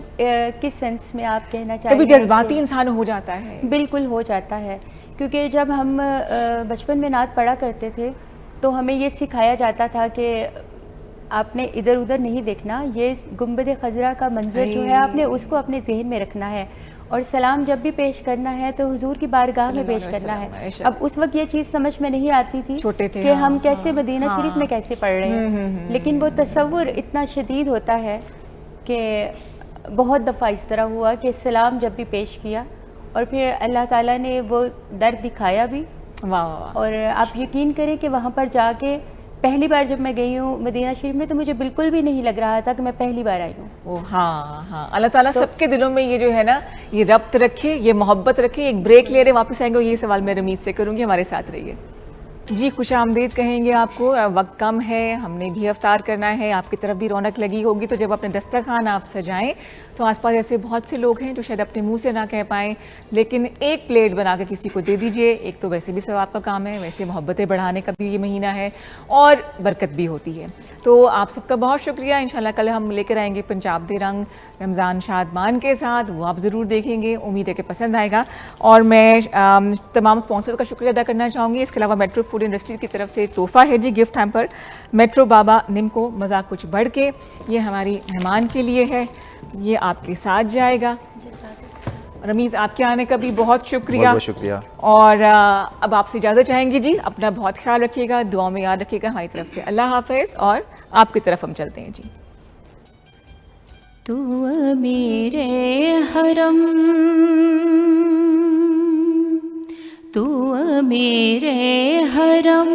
کس سینس میں آپ کہنا چاہیں؟ کبھی جذباتی انسان ہو جاتا ہے. بالکل ہو جاتا ہے, کیونکہ جب ہم بچپن میں نعت پڑھا کرتے تھے تو ہمیں یہ سکھایا جاتا تھا کہ آپ نے ادھر ادھر نہیں دیکھنا, یہ گنبد خضرا کا منظر جو ہے آپ نے اس کو اپنے ذہن میں رکھنا ہے, اور سلام جب بھی پیش کرنا ہے تو حضور کی بارگاہ میں پیش کرنا ہے. اب اس وقت یہ چیز سمجھ میں نہیں آتی تھی کہ ہم کیسے مدینہ شریف میں کیسے پڑھ رہے ہیں, لیکن وہ تصور اتنا شدید ہوتا ہے کہ بہت دفعہ اس طرح ہوا کہ سلام جب بھی پیش کیا اور پھر اللہ تعالیٰ نے وہ درد دکھایا بھی. اور آپ یقین کریں کہ وہاں پر جا کے پہلی بار جب میں گئی ہوں مدینہ شریف میں تو مجھے بالکل بھی نہیں لگ رہا تھا کہ میں پہلی بار آئی ہوں. ہاں اللہ تعالیٰ سب کے دلوں میں یہ جو ہے نا یہ ربط رکھے, یہ محبت رکھے. ایک بریک لے رہے واپس آئیں گے, یہ سوال میں رمیز سے کروں گی, ہمارے ساتھ رہیے. جی خوش آمدید کہیں گے آپ کو, وقت کم ہے, ہم نے بھی افطار کرنا ہے, آپ کی طرف بھی رونق لگی ہوگی, تو جب اپنے دسترخوان آپ سجائیں تو آس پاس ایسے بہت سے لوگ ہیں جو شاید اپنے منہ سے نہ کہہ پائیں, لیکن ایک پلیٹ بنا کے کسی کو دے دیجئے. ایک تو ویسے بھی ثواب کا کام ہے, ویسے محبتیں بڑھانے کا بھی یہ مہینہ ہے اور برکت بھی ہوتی ہے. تو آپ سب کا بہت شکریہ. انشاءاللہ کل ہم لے کر آئیں گے پنجاب دے رنگ رمضان شادمان کے ساتھ, وہ آپ ضرور دیکھیں گے, امید ہے کہ پسند آئے گا. اور میں تمام اسپانسر کا شکریہ ادا کرنا چاہوں گی. اس کے علاوہ میٹرو فوڈ انڈسٹری کی طرف سے تحفہ ہے جی گفٹ ہیمپر میٹرو بابا نمکو مزاق کچھ بڑھ کے, یہ ہماری مہمان کے لیے ہے, یہ آپ کے ساتھ جائے گا. رمیز آپ کے آنے کا بھی بہت شکریہ. بہت شکریہ. اور اب آپ سے اجازت چاہیں گے جی, اپنا بہت خیال رکھیے گا, دعا میں یاد رکھیے گا ہماری طرف سے. اللہ حافظ. اور آپ کی طرف ہم چلتے ہیں جی. تو میرے حرم تو میرے حرم